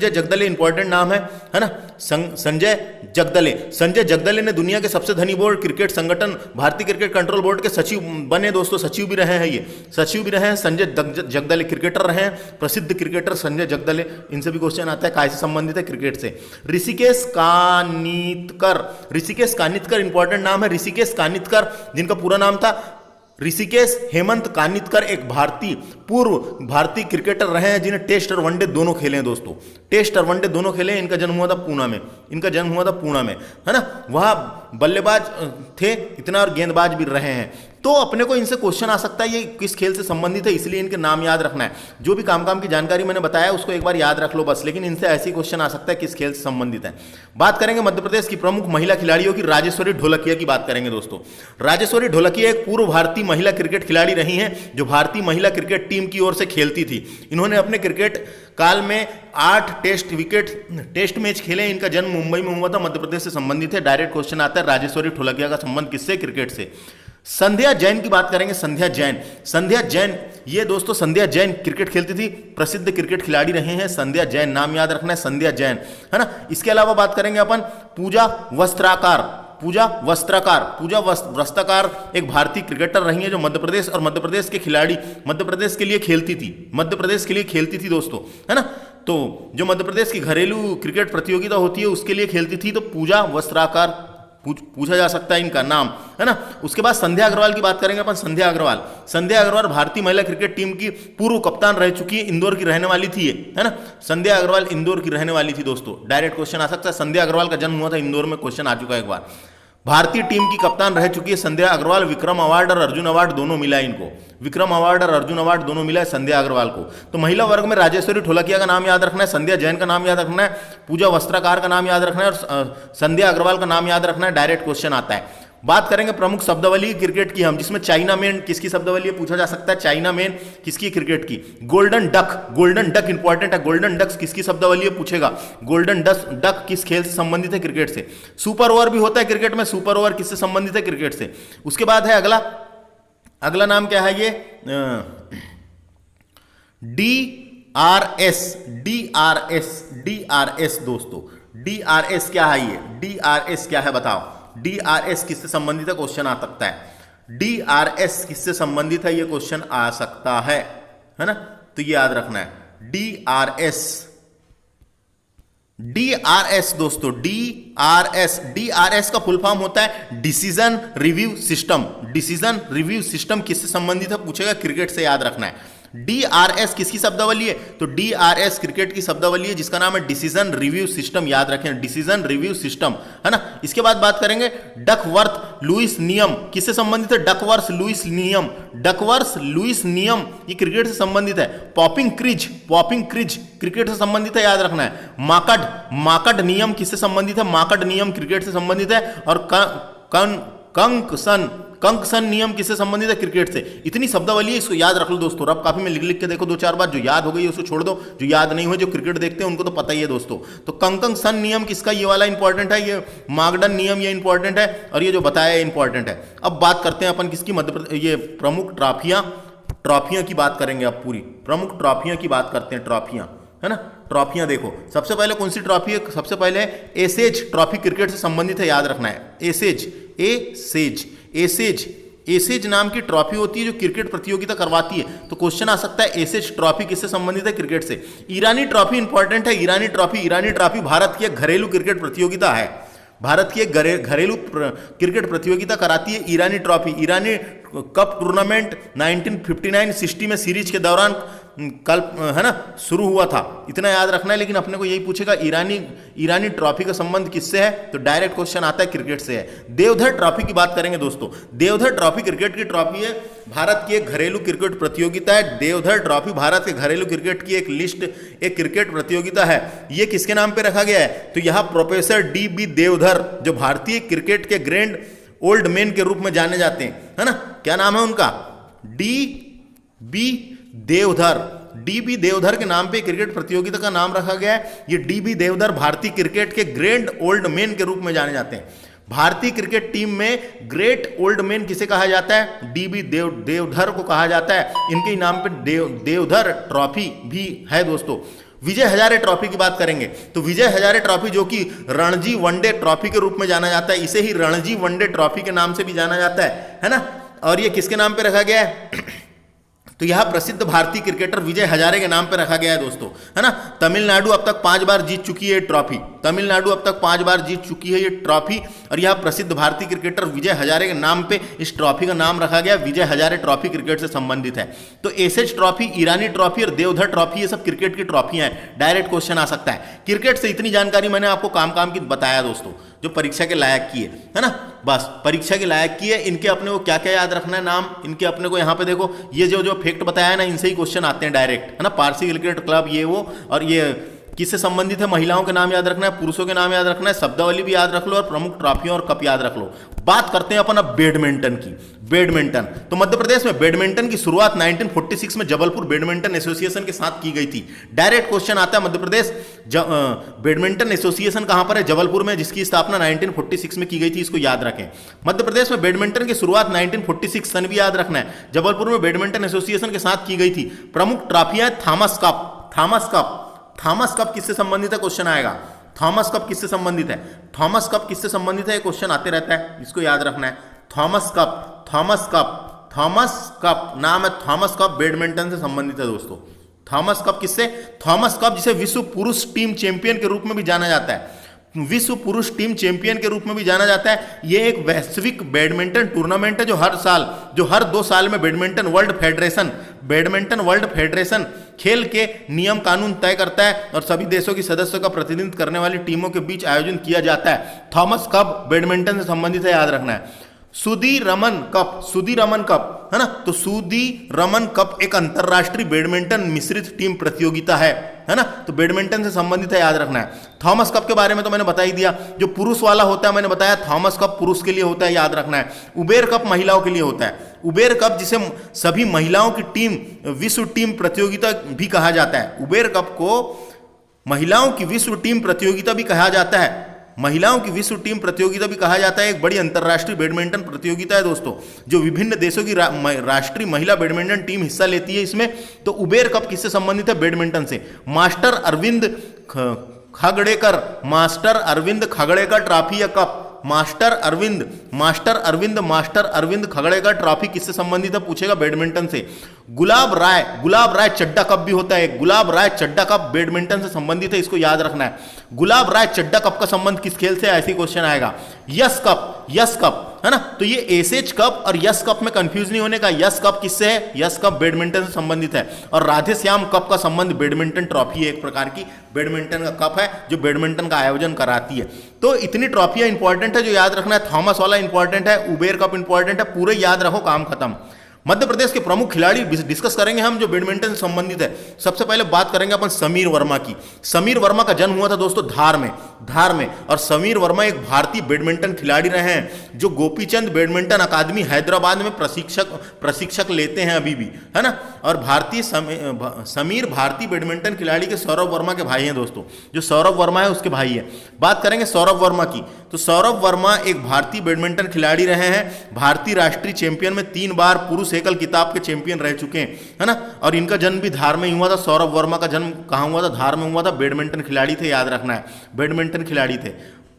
जगदले इंपॉर्टेंट नाम है ना। संजय जगदले ने दुनिया के सबसे धनी बोर्ड क्रिकेट संगठन भारतीय क्रिकेट कंट्रोल बोर्ड के सचिव बने दोस्तों, सचिव भी रहे हैं संजय जगदले, क्रिकेटर रहे हैं, प्रसिद्ध क्रिकेटर संजय जगदले। इनसे भी क्वेश्चन आता है, काय से संबंधित है, क्रिकेट से। ऋषिकेश कानितकर इंपॉर्टेंट नाम है, ऋषिकेश कानितकर, जिनका पूरा नाम था ऋषिकेश हेमंत कानितकर, एक पूर्व भारतीय क्रिकेटर रहे हैं जिन्हें टेस्ट और वनडे दोनों खेले हैं दोस्तों, टेस्ट और वनडे दोनों खेले हैं। इनका जन्म हुआ था पूना में, है ना। वह बल्लेबाज थे इतना और गेंदबाज भी रहे हैं। तो अपने को इनसे क्वेश्चन आ सकता है ये किस खेल से संबंधित है, इसलिए इनके नाम याद रखना है। जो भी काम की जानकारी मैंने बताया उसको एक बार याद रख लो बस, लेकिन इनसे ऐसी क्वेश्चन आ सकता है किस खेल से संबंधित है। बात करेंगे मध्य प्रदेश की प्रमुख महिला खिलाड़ियों की। राजेश्वरी ढोलकिया की बात करेंगे दोस्तों। राजेश्वरी ढोलकिया एक पूर्व भारतीय महिला क्रिकेट खिलाड़ी रही हैं जो भारतीय महिला क्रिकेट टीम की ओर से खेलती थी। इन्होंने अपने क्रिकेट काल में 8 टेस्ट मैच खेले। इनका जन्म मुंबई में हुआ था, मध्य प्रदेश से संबंधित है। डायरेक्ट क्वेश्चन आता है, राजेश्वरी ढोलकिया का संबंध किससे, क्रिकेट से। संध्या जैन की बात करेंगे। संध्या जैन ये दोस्तों, संध्या जैन क्रिकेट खेलती थी, प्रसिद्ध क्रिकेट खिलाड़ी रहे हैं संध्या जैन, नाम याद रखना है संध्या जैन, है ना। इसके अलावा बात करेंगे अपन पूजा वस्त्राकार एक भारतीय क्रिकेटर रही है जो मध्य प्रदेश के लिए खेलती थी दोस्तों, है ना। तो जो मध्य प्रदेश की घरेलू क्रिकेट प्रतियोगिता होती है उसके लिए खेलती थी, तो पूजा वस्त्राकार पूछा जा सकता है इनका नाम, है ना। उसके बाद संध्या अग्रवाल की बात करेंगे अपन। संध्या अग्रवाल भारतीय महिला क्रिकेट टीम की पूर्व कप्तान रह चुकी है, इंदौर की रहने वाली थी, है ना। संध्या अग्रवाल इंदौर की रहने वाली थी दोस्तों। डायरेक्ट क्वेश्चन आ सकता है। संध्या अग्रवाल का जन्म हुआ था इंदौर में, क्वेश्चन आ चुका है एक बार। भारतीय टीम की कप्तान रह चुकी है संध्या अग्रवाल। विक्रम अवार्ड और अर्जुन अवार्ड दोनों मिला है इनको, विक्रम अवार्ड और अर्जुन अवार्ड दोनों मिला है संध्या अग्रवाल को। तो महिला वर्ग में राजेश्वरी ढोलकिया का नाम याद रखना है, संध्या जैन का नाम याद रखना है, पूजा वस्त्राकार का नाम याद रखना है और संध्या अग्रवाल का नाम याद रखना है। डायरेक्ट क्वेश्चन आता है। बात करेंगे प्रमुख शब्दावली क्रिकेट की हम, जिसमें चाइना मैन किसकी शब्दावली पूछा जा सकता है। चाइना मैन किसकी क्रिकेट की। Golden duck, golden duck important है। गोल्डन डक्स किसकी शब्दावली पूछेगा। गोल्डन डक किस खेल से संबंधित है, क्रिकेट से। सुपर ओवर भी होता है क्रिकेट में, सुपर ओवर किससे संबंधित है, क्रिकेट से। उसके बाद है अगला नाम क्या है ये, DRS दोस्तों। DRS क्या है ये, DRS क्या है बताओ। DRS किससे संबंधित है, क्वेश्चन आ सकता है। DRS किससे संबंधित है, ये क्वेश्चन आ सकता है ना, तो ये याद रखना है। DRS दोस्तों, DRS का फुल फॉर्म होता है decision review system. Decision review system किससे संबंधित है पूछेगा, क्रिकेट से, याद रखना है। DRS किसकी शब्दावली है, तो DRS क्रिकेट की शब्दावली है जिसका नाम है डिसीजन रिव्यू सिस्टम, याद रखें, डिसीजन रिव्यू सिस्टम, है ना। इसके बाद बात करेंगे डकवर्थ लुईस नियम किससे संबंधित है। डकवर्थ लुईस नियम, डकवर्थ लुईस नियम ये क्रिकेट से संबंधित है। पॉपिंग क्रिज क्रिकेट से संबंधित है, याद रखना है। माकड नियम किससे संबंधित है, माकड नियम क्रिकेट से संबंधित है। और कंकसन नियम किससे संबंधित है, क्रिकेट से। इतनी शब्दावली है, इसको याद रख लो दोस्तों। रब काफी में लिख के देखो 2-4 बार, जो याद हो गई उसको छोड़ दो, जो याद नहीं हुई, जो क्रिकेट देखते हैं उनको तो पता ही है दोस्तों। तो कंकसन नियम किसका, ये वाला इंपॉर्टेंट है। ये मागडन नियम ये इंपॉर्टेंट है, और ये जो बताया है इंपॉर्टेंट है। अब बात करते हैं अपन किसकी, मध्य प्रदेश, ये प्रमुख ट्रॉफियां की बात करेंगे अब पूरी। प्रमुख ट्रॉफियां की बात करते हैं, ट्रॉफियां, है ना। ट्रॉफियां देखो, सबसे पहले कौन सी ट्रॉफी है, सबसे पहले एसेज ट्रॉफी क्रिकेट से संबंधित है, याद रखना है। एसेज नाम की ट्रॉफी होती है जो क्रिकेट प्रतियोगिता करवाती है। तो क्वेश्चन आ सकता है एसेज ट्रॉफी किससे संबंधित है, क्रिकेट से। ईरानी ट्रॉफी इंपॉर्टेंट है। ईरानी ट्रॉफी भारत की एक घरेलू क्रिकेट प्रतियोगिता है। भारत की एक घरेलू क्रिकेट प्रतियोगिता कराती है ईरानी ट्रॉफी। ईरानी कप टूर्नामेंट 1959-60 में सीरीज के दौरान कल, है ना, शुरू हुआ था। इतना याद रखना है। लेकिन अपने को यही पूछेगा ईरानी ट्रॉफी का संबंध किससे है, तो डायरेक्ट क्वेश्चन आता है क्रिकेट से है। देवधर ट्रॉफी की बात करेंगे दोस्तों। देवधर ट्रॉफी क्रिकेट की ट्रॉफी है, भारत की एक घरेलू क्रिकेट प्रतियोगिता है। देवधर ट्रॉफी भारत के घरेलू क्रिकेट की एक क्रिकेट प्रतियोगिता है। ये किसके नाम पे रखा गया है, तो यहां प्रोफेसर DB देवधर, जो भारतीय क्रिकेट के ग्रैंड ओल्ड मैन के रूप में जाने जाते हैं, है ना। क्या नाम है उनका, DB देवधर के नाम पे क्रिकेट प्रतियोगिता का नाम रखा गया है। ये DB देवधर भारतीय क्रिकेट के ग्रैंड ओल्ड मैन के रूप में जाने जाते हैं। भारतीय क्रिकेट टीम में ग्रेट ओल्ड मैन किसे कहा जाता है, DB देवधर को कहा जाता है। इनके नाम पे देवधर ट्रॉफी भी है दोस्तों। विजय हजारे ट्रॉफी की बात करेंगे तो विजय हजारे ट्रॉफी जो कि रणजी वनडे ट्रॉफी के रूप में जाना जाता है, इसे ही रणजी वनडे ट्रॉफी के नाम से भी जाना जाता है ना। और ये किसके नाम पे रखा गया है, तो यह प्रसिद्ध भारतीय क्रिकेटर विजय हजारे के नाम पे रखा गया है दोस्तों, है ना। तमिलनाडु अब तक 5 बार जीत चुकी है ट्रॉफी। तमिलनाडु अब तक 5 बार जीत चुकी है ये ट्रॉफी, और यह प्रसिद्ध भारतीय क्रिकेटर विजय हजारे के नाम पे इस ट्रॉफी का नाम रखा गया। विजय हजारे ट्रॉफी क्रिकेट से संबंधित है। तो एसेज ट्रॉफी, ईरानी ट्रॉफी और देवधर ट्रॉफी, ये सब क्रिकेट की ट्रॉफियां हैं। डायरेक्ट क्वेश्चन आ सकता है। क्रिकेट से इतनी जानकारी मैंने आपको काम की बताया दोस्तों, जो परीक्षा के लायक की है ना। बस परीक्षा के लायक की है। इनके अपने को क्या क्या याद रखना है नाम, इनके अपने को यहाँ पे देखो, ये जो फैक्ट बताया है ना, इनसे ही क्वेश्चन आते हैं डायरेक्ट, है ना। पारसी क्रिकेट क्लब ये वो, और ये किससे संबंधित है, महिलाओं के नाम याद रखना है, पुरुषों के नाम याद रखना है, शब्दावली भी याद रख लो, और प्रमुख ट्रॉफियों और कप याद रख लो। बात करते हैं अपन अब बैडमिंटन की। बैडमिंटन, तो मध्य प्रदेश में बैडमिंटन की शुरुआत 1946 में जबलपुर बैडमिंटन एसोसिएशन के साथ की गई थी। डायरेक्ट क्वेश्चन आता है, मध्य प्रदेश बैडमिंटन एसोसिएशन कहां पर है, जबलपुर में, जिसकी स्थापना 1946 में की गई थी, इसको याद रखें। मध्य प्रदेश में बैडमिंटन की शुरुआत 1946 सन भी याद रखना है, जबलपुर में बैडमिंटन एसोसिएशन के साथ की गई थी। प्रमुख ट्रॉफियां थॉमस कप किससे संबंधित है, क्वेश्चन आएगा। थॉमस कप किससे संबंधित है, थॉमस कप किससे संबंधित है, क्वेश्चन आते रहता है, इसको याद रखना है। थॉमस कप नाम है, थॉमस कप बैडमिंटन से संबंधित है दोस्तों। थॉमस कप किससे, थॉमस कप जिसे विश्व पुरुष टीम चैंपियन के रूप में भी जाना जाता है, विश्व पुरुष टीम चैंपियन के रूप में भी जाना जाता है। यह एक वैश्विक बैडमिंटन टूर्नामेंट है जो हर 2 साल में बैडमिंटन वर्ल्ड फेडरेशन खेल के नियम कानून तय करता है और सभी देशों की सदस्यों का प्रतिनिधित्व करने वाली टीमों के बीच आयोजन किया जाता है। थॉमस कप बैडमिंटन से संबंधित है, याद रखना है। सुदीरमन कप है ना, तो सुदीरमन कप एक अंतरराष्ट्रीय बैडमिंटन मिश्रित टीम प्रतियोगिता है ना, तो बैडमिंटन से संबंधित है, याद रखना है। थॉमस कप के बारे में तो मैंने बता ही दिया, जो पुरुष वाला होता है मैंने बताया थॉमस कप पुरुष के लिए होता है, याद रखना है। उबेर कप महिलाओं के लिए होता है। उबेर कप जिसे सभी महिलाओं की टीम विश्व टीम प्रतियोगिता भी कहा जाता है। उबेर कप को महिलाओं की विश्व टीम प्रतियोगिता भी कहा जाता है, महिलाओं की विश्व टीम प्रतियोगिता भी कहा जाता है। एक बड़ी अंतर्राष्ट्रीय बैडमिंटन प्रतियोगिता है दोस्तों, जो विभिन्न देशों की राष्ट्रीय महिला बैडमिंटन टीम हिस्सा लेती है इसमें। तो उबेर कप किससे संबंधित है? बैडमिंटन से। मास्टर अरविंद खगड़ेकर ट्रॉफी या कप, मास्टर अरविंद खगड़ेकर ट्रॉफी किससे संबंधित है? पूछेगा बैडमिंटन से। गुलाब राय चड्डा कप भी होता है, गुलाब राय चड्डा कप बैडमिंटन से संबंधित है, इसको याद रखना है। गुलाब राय चड्डा कप का संबंध किस खेल से? ऐसे क्वेश्चन आएगा। यस कप है ना, तो ये एसएच कप और यस कप में कंफ्यूज नहीं होने का। यस कप किससे है? यस कप बैडमिंटन से संबंधित है। और राधेश्याम कप का संबंध बैडमिंटन ट्रॉफी है, एक प्रकार की बैडमिंटन का कप है जो बैडमिंटन का आयोजन कराती है। तो इतनी ट्रॉफियां इंपॉर्टेंट है जो याद रखना है। थॉमस वाला इंपॉर्टेंट है, उबेर कप इंपॉर्टेंट है, पूरे याद रखो, काम खत्म। मध्य प्रदेश के प्रमुख खिलाड़ी डिस्कस करेंगे हम जो बैडमिंटन से संबंधित है। सबसे पहले बात करेंगे अपन समीर वर्मा की। समीर वर्मा का जन्म हुआ था दोस्तों धार में, और समीर वर्मा एक भारतीय बैडमिंटन खिलाड़ी रहे हैं जो गोपीचंद बैडमिंटन अकादमी हैदराबाद में प्रशिक्षक लेते हैं अभी भी, है ना। और समीर भारतीय बैडमिंटन खिलाड़ी के सौरभ वर्मा के भाई हैं दोस्तों, जो सौरभ वर्मा है उसके भाई है। बात करेंगे सौरभ वर्मा की, तो सौरभ वर्मा एक भारतीय बैडमिंटन खिलाड़ी रहे हैं, भारतीय राष्ट्रीय चैंपियन में 3 बार पुरुष एकल किताब के चैंपियन रह चुके हैं, है ना। और इनका जन्म भी धार में ही हुआ था। सौरभ वर्मा का जन्म कहाँ हुआ था? धार में हुआ था। बैडमिंटन खिलाड़ी थे, याद रखना है, बैडमिंटन खिलाड़ी थे।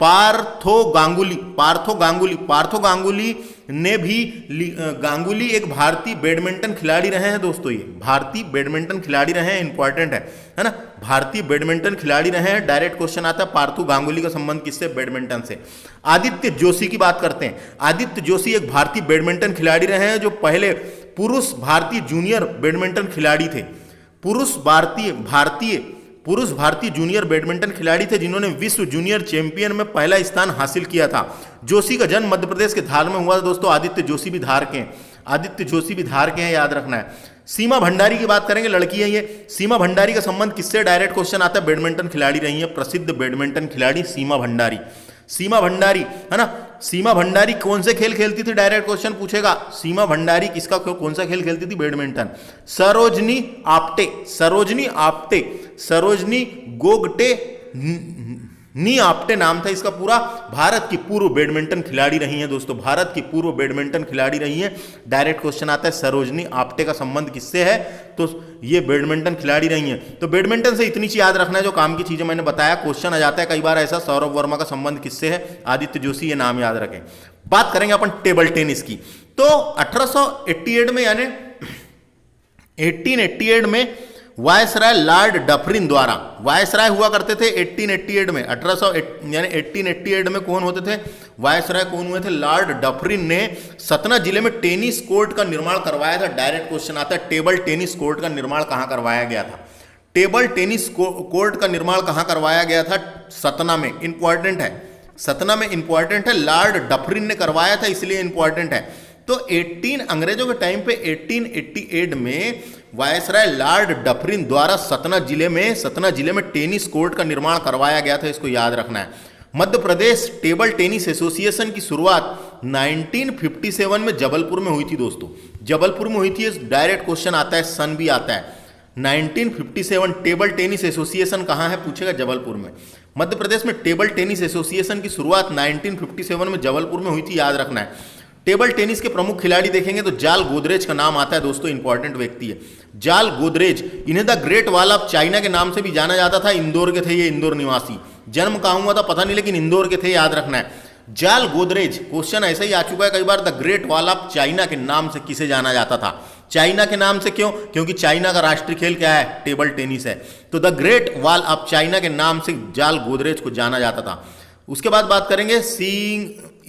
पार्थो गांगुली ने भी गांगुली एक भारतीय बैडमिंटन खिलाड़ी रहे हैं दोस्तों, ये भारतीय बैडमिंटन खिलाड़ी रहे हैं, इंपॉर्टेंट है ना। भारतीय बैडमिंटन खिलाड़ी रहे हैं। डायरेक्ट क्वेश्चन आता है पार्थो गांगुली का संबंध किससे? बैडमिंटन से। आदित्य जोशी की बात करते हैं। आदित्य जोशी एक भारतीय बैडमिंटन खिलाड़ी रहे हैं जो पहले पुरुष भारतीय जूनियर बैडमिंटन खिलाड़ी थे। पुरुष भारतीय जूनियर बैडमिंटन खिलाड़ी थे जिन्होंने विश्व जूनियर चैंपियन में पहला स्थान हासिल किया था। जोशी का जन्म मध्य प्रदेश के धार में हुआ था दोस्तों। आदित्य जोशी भी धार के हैं, याद रखना है। सीमा भंडारी की बात करेंगे, लड़की है ये। सीमा भंडारी का संबंध किससे? डायरेक्ट क्वेश्चन आता है, बैडमिंटन खिलाड़ी रही है, प्रसिद्ध बैडमिंटन खिलाड़ी सीमा भंडारी, है ना। सीमा भंडारी कौन से खेल खेलती थी? डायरेक्ट क्वेश्चन पूछेगा। सीमा भंडारी कौन सा खेल खेलती थी? बैडमिंटन। सरोजनी गोगटे नी आप्टे नाम था इसका पूरा। भारत की पूर्व बैडमिंटन खिलाड़ी रही हैं दोस्तों, भारत की पूर्व बैडमिंटन खिलाड़ी रही हैं। डायरेक्ट क्वेश्चन आता है सरोजनी आप्टे का संबंध किससे है? तो ये बैडमिंटन खिलाड़ी रही हैं। तो बैडमिंटन से इतनी चीज याद रखना है, जो काम की चीजें मैंने बताया। क्वेश्चन आ जाता है कई बार ऐसा, सौरभ वर्मा का संबंध किससे है? आदित्य जोशी, ये नाम याद रखें। बात करेंगे अपन टेबल टेनिस की। तो 1888 में यानी 1888 में वायसराय लॉर्ड डफरिन द्वारा, वायसराय हुआ करते थे 1888 में, 1888 में कौन होते थे? वायसराय कौन हुए थे? लॉर्ड डफरिन ने सतना जिले में टेनिस कोर्ट का निर्माण करवाया था। डायरेक्ट क्वेश्चन आता है, टेबल टेनिस कोर्ट का निर्माण कहां करवाया गया था? टेबल टेनिस कोर्ट का निर्माण कहां करवाया गया था? सतना में। इंपॉर्टेंट है, सतना में इंपॉर्टेंट है, लॉर्ड डफरिन ने करवाया था इसलिए इंपॉर्टेंट है। तो अंग्रेजों के टाइम पे 1888 में वायसराय लॉर्ड डफरिन द्वारा सतना जिले में टेनिस कोर्ट का निर्माण करवाया गया था, इसको याद रखना है। Madhya Pradesh table tennis association की शुरुआत 1957 में जबलपुर में हुई थी दोस्तों, जबलपुर में हुई थी। डायरेक्ट क्वेश्चन आता है, सन भी आता है। 1957 टेबल टेनिस एसोसिएशन कहाँ है? पूछेगा, जबलपुर में। मध्य प्रदेश में टेबल टेनिस एसोसिएशन की शुरुआत 1957 में जबलपुर में हुई थी, याद रखना है। टेबल टेनिस के प्रमुख खिलाड़ी देखेंगे तो जाल गोदरेज का नाम आता है दोस्तों, इंपॉर्टेंट व्यक्ति है जाल गोदरेज। इन्हें the great wall of China के नाम से भी जाना जाता था। इंदौर के थे ये, इंदौर निवासी। जन्म कहाँ हुआ था पता नहीं, लेकिन इंदौर के थे, याद रखना है। जाल गोदरेज, क्वेश्चन ऐसा ही आ चुका है कई बार, the great wall of China के नाम से किसे जाना जाता था? चाइना के नाम से क्यों? क्योंकि चाइना का राष्ट्रीय खेल क्या है? टेबल टेनिस है। तो the great wall of China के नाम से जाल गोदरेज को जाना जाता था। उसके बाद बात करेंगे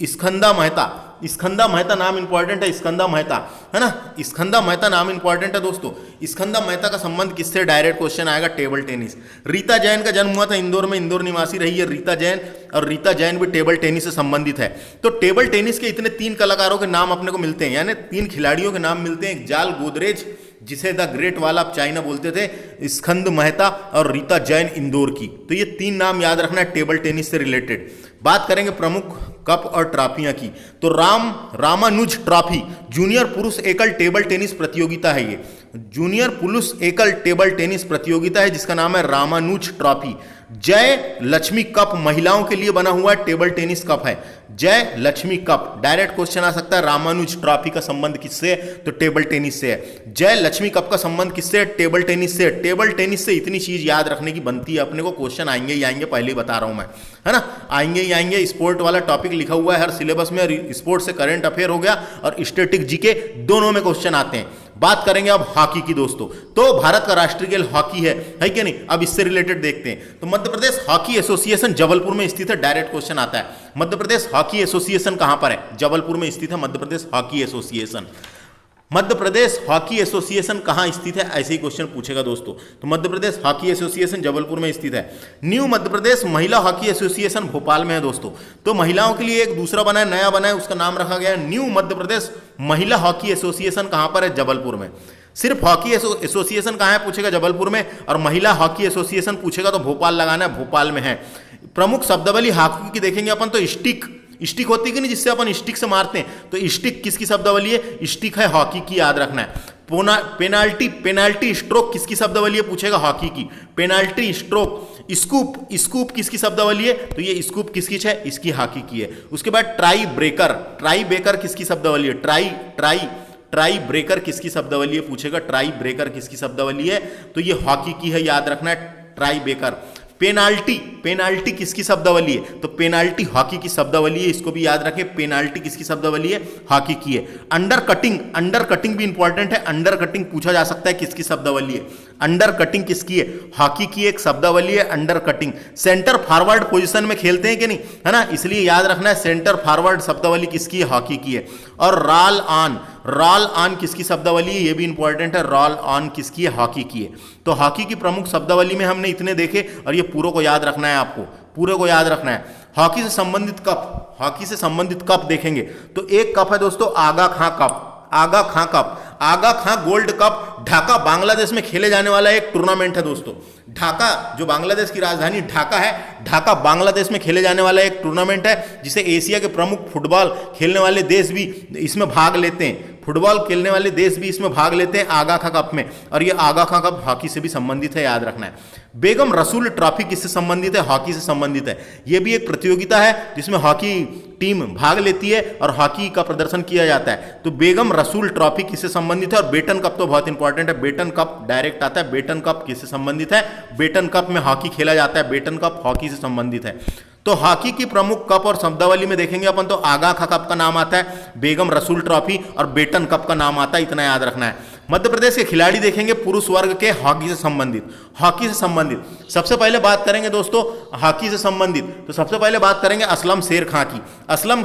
स्कंदा मेहता। स्कंदा मेहता नाम इंपॉर्टेंट है, स्कंदा मेहता है ना, स्कंदा मेहता नाम इंपॉर्टेंट है दोस्तों। स्कंदा मेहता का संबंध किससे, डायरेक्ट क्वेश्चन आएगा, टेबल टेनिस। रीता जैन का जन्म हुआ था इंदौर में, इंदौर निवासी रही है रीता जैन, और रीता जैन भी टेबल टेनिस से संबंधित है। तो टेबल टेनिस के इतने 3 कलाकारों के नाम अपने को मिलते हैं, यानी 3 खिलाड़ियों के नाम मिलते हैं, जाल गोदरेज जिसे the great wall of China बोलते थे, स्कंद मेहता और रीता जैन इंदौर की। तो ये 3 नाम याद रखना है टेबल टेनिस से रिलेटेड। बात करेंगे प्रमुख कप और ट्रॉफियां की, तो रामानुज ट्रॉफी जूनियर पुरुष एकल टेबल टेनिस प्रतियोगिता है। ये जूनियर पुरुष एकल टेबल टेनिस प्रतियोगिता है जिसका नाम है रामानुज ट्रॉफी। जय लक्ष्मी कप महिलाओं के लिए बना हुआ टेबल टेनिस कप है, जय लक्ष्मी कप। डायरेक्ट क्वेश्चन आ सकता है, रामानुज ट्रॉफी का संबंध किससे है, तो टेबल टेनिस से है। जय लक्ष्मी कप का संबंध किससे है, टेबल टेनिस से। टेबल टेनिस से इतनी चीज याद रखने की बनती है अपने को, क्वेश्चन आएंगे ही आएंगे, पहले ही बता रहा हूं मैं, है ना, आएंगे ही आएंगे। स्पोर्ट वाला टॉपिक लिखा हुआ है हर सिलेबस में, और स्पोर्ट से करंट अफेयर हो गया और स्टैटिक जीके दोनों में क्वेश्चन आते हैं। बात करेंगे अब हॉकी की दोस्तों, तो भारत का राष्ट्रीय खेल हॉकी है कि नहीं। अब इससे रिलेटेड देखते हैं, तो मध्य प्रदेश हॉकी एसोसिएशन जबलपुर में स्थित है, डायरेक्ट क्वेश्चन आता है। मध्य प्रदेश हॉकी एसोसिएशन कहां पर है, जबलपुर में स्थित है Madhya Pradesh hockey association. Madhya Pradesh hockey association कहां स्थित है, ऐसे ही क्वेश्चन पूछेगा दोस्तों। तो मध्य प्रदेश हॉकी एसोसिएशन जबलपुर में स्थित है। न्यू मध्य प्रदेश महिला हॉकी एसोसिएशन भोपाल में है दोस्तों। तो महिलाओं के लिए एक दूसरा बना है, नया बना है, उसका नाम रखा गया है न्यू मध्य प्रदेश महिला हॉकी एसोसिएशन। कहां पर है, जबलपुर में। सिर्फ हॉकी एसोसिएशन कहां है पूछेगा, जबलपुर में, और महिला हॉकी एसोसिएशन पूछेगा तो भोपाल लगाना है, भोपाल में है। प्रमुख शब्दावली हॉकी की देखेंगे अपन, तो स्टिक होती है कि नहीं, जिससे अपन स्टिक से मारते हैं, तो स्टिक किसकी शब्दावली है, स्टिक है हॉकी की, याद रखना है। पेनाल्टी स्ट्रोक किसकी शब्दावली है पूछेगा, हॉकी की, पेनाल्टी स्ट्रोक। स्कूप किसकी शब्दावली है, तो ये स्कूप किसकी है, इसकी हॉकी की है। उसके बाद ट्राई ब्रेकर किसकी शब्दावली है, ट्राई ब्रेकर किसकी शब्दावली है पूछेगा, ट्राई ब्रेकर किसकी शब्दावली है, तो ये हॉकी की है, याद रखना है, ट्राई ब्रेकर। पेनाल्टी किसकी शब्दावली है, तो पेनाल्टी हॉकी की शब्दावली है, इसको भी याद रखें, पेनाल्टी किसकी शब्दावली है, हॉकी की है। अंडर कटिंग भी इंपॉर्टेंट है, अंडर कटिंग पूछा जा सकता है किसकी शब्दावली है, अंडर कटिंग किसकी है, हॉकी की एक शब्दावली है under cutting. Centre forward position में खेलते हैं कि नहीं, है ना, इसलिए याद रखना है सेंटर फॉरवर्ड शब्दावली किसकी है, हॉकी की है। और रॉल ऑन किसकी शब्दावली है, ये भी इंपॉर्टेंट है, रॉल ऑन किसकी है, हॉकी की है। तो हॉकी की प्रमुख शब्दावली में हमने इतने देखे, और ये पूरे को याद रखना है, आपको पूरे को याद रखना है। हॉकी से संबंधित कप देखेंगे, तो एक कप है दोस्तों आगा खां गोल्ड कप। ढाका बांग्लादेश में खेले जाने वाला एक टूर्नामेंट है दोस्तों। ढाका जो बांग्लादेश की राजधानी ढाका है, ढाका बांग्लादेश में खेले जाने वाला एक टूर्नामेंट है, जिसे एशिया के प्रमुख फुटबॉल खेलने वाले देश भी इसमें भाग लेते हैं, फुटबॉल खेलने वाले देश भी इसमें भाग लेते हैं आगा खां कप में। और ये आगा खां कप हॉकी से भी संबंधित है, याद रखना है। बेगम रसूल ट्रॉफी किससे संबंधित है, हॉकी से संबंधित है। यह भी एक प्रतियोगिता है जिसमें हॉकी टीम भाग लेती है और हॉकी का प्रदर्शन किया जाता है। तो बेगम रसूल ट्रॉफी किससे संबंधित है, और बेटन कप तो बहुत इंपॉर्टेंट है, बेटन कप डायरेक्ट आता है। बेटन कप किससे संबंधित है, बेटन कप में हॉकी खेला जाता है, बेटन कप हॉकी से संबंधित है। तो हॉकी की प्रमुख कप और शब्दावली में देखेंगे अपन, तो आगा खां कप का नाम आता है, बेगम रसूल ट्रॉफी और बेटन कप का नाम आता है, इतना याद रखना है। मध्य प्रदेश के खिलाड़ी देखेंगे पुरुष वर्ग के हॉकी से संबंधित सबसे पहले बात करेंगे दोस्तों हॉकी से संबंधित, तो सबसे पहले बात करेंगे असलम शेर खां की। असलम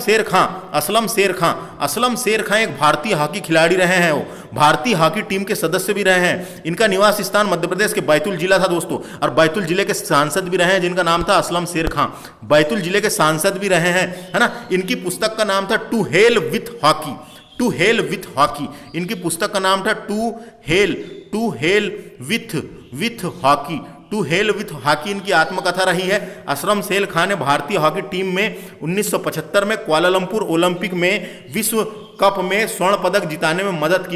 शेर खां एक भारतीय हॉकी खिलाड़ी रहे हैं, वो भारतीय हॉकी टीम के सदस्य भी रहे हैं। इनका निवास स्थान मध्य प्रदेश के बैतूल जिला था दोस्तों, और बैतूल जिले के सांसद भी रहे हैं, जिनका नाम था असलम शेर खां। बैतूल जिले के सांसद भी रहे हैं, है ना। इनकी पुस्तक का नाम था टू हेल विथ हॉकी। इनकी पुस्तक का नाम था टू हेल विथ हॉकी इनकी आत्मकथा रही है। असलम शेर खां ने भारतीय हॉकी टीम में 1975 में कुआलालंपुर ओलंपिक में विश्व कप में स्वर्ण पदक जिताने में मदद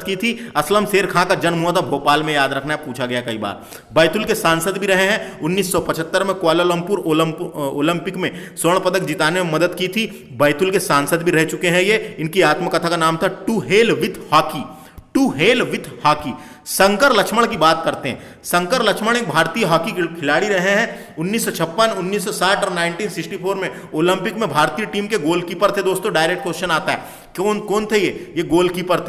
की थी। असलम शेर खां का जन्म हुआ था भोपाल में, याद रखना है, पूछा गया कई बार। बैतूल के सांसद भी रहे हैं, 1975 में कुआलालंपुर ओलंपिक में स्वर्ण पदक जिताने में मदद की थी। बैतूल के सांसद भी रह चुके हैं ये। इनकी आत्मकथा का नाम था to hell with hockey. Shankar Laxman की बात करते हैं। शंकर लक्ष्मण एक भारतीय हॉकी खिलाड़ी रहे हैं। 1956, 1960 और 1964 में ओलंपिक में भारतीय टीम के गोलकीपर थे दोस्तों। डायरेक्ट क्वेश्चन आता है, कौन थे ये गोलकीपर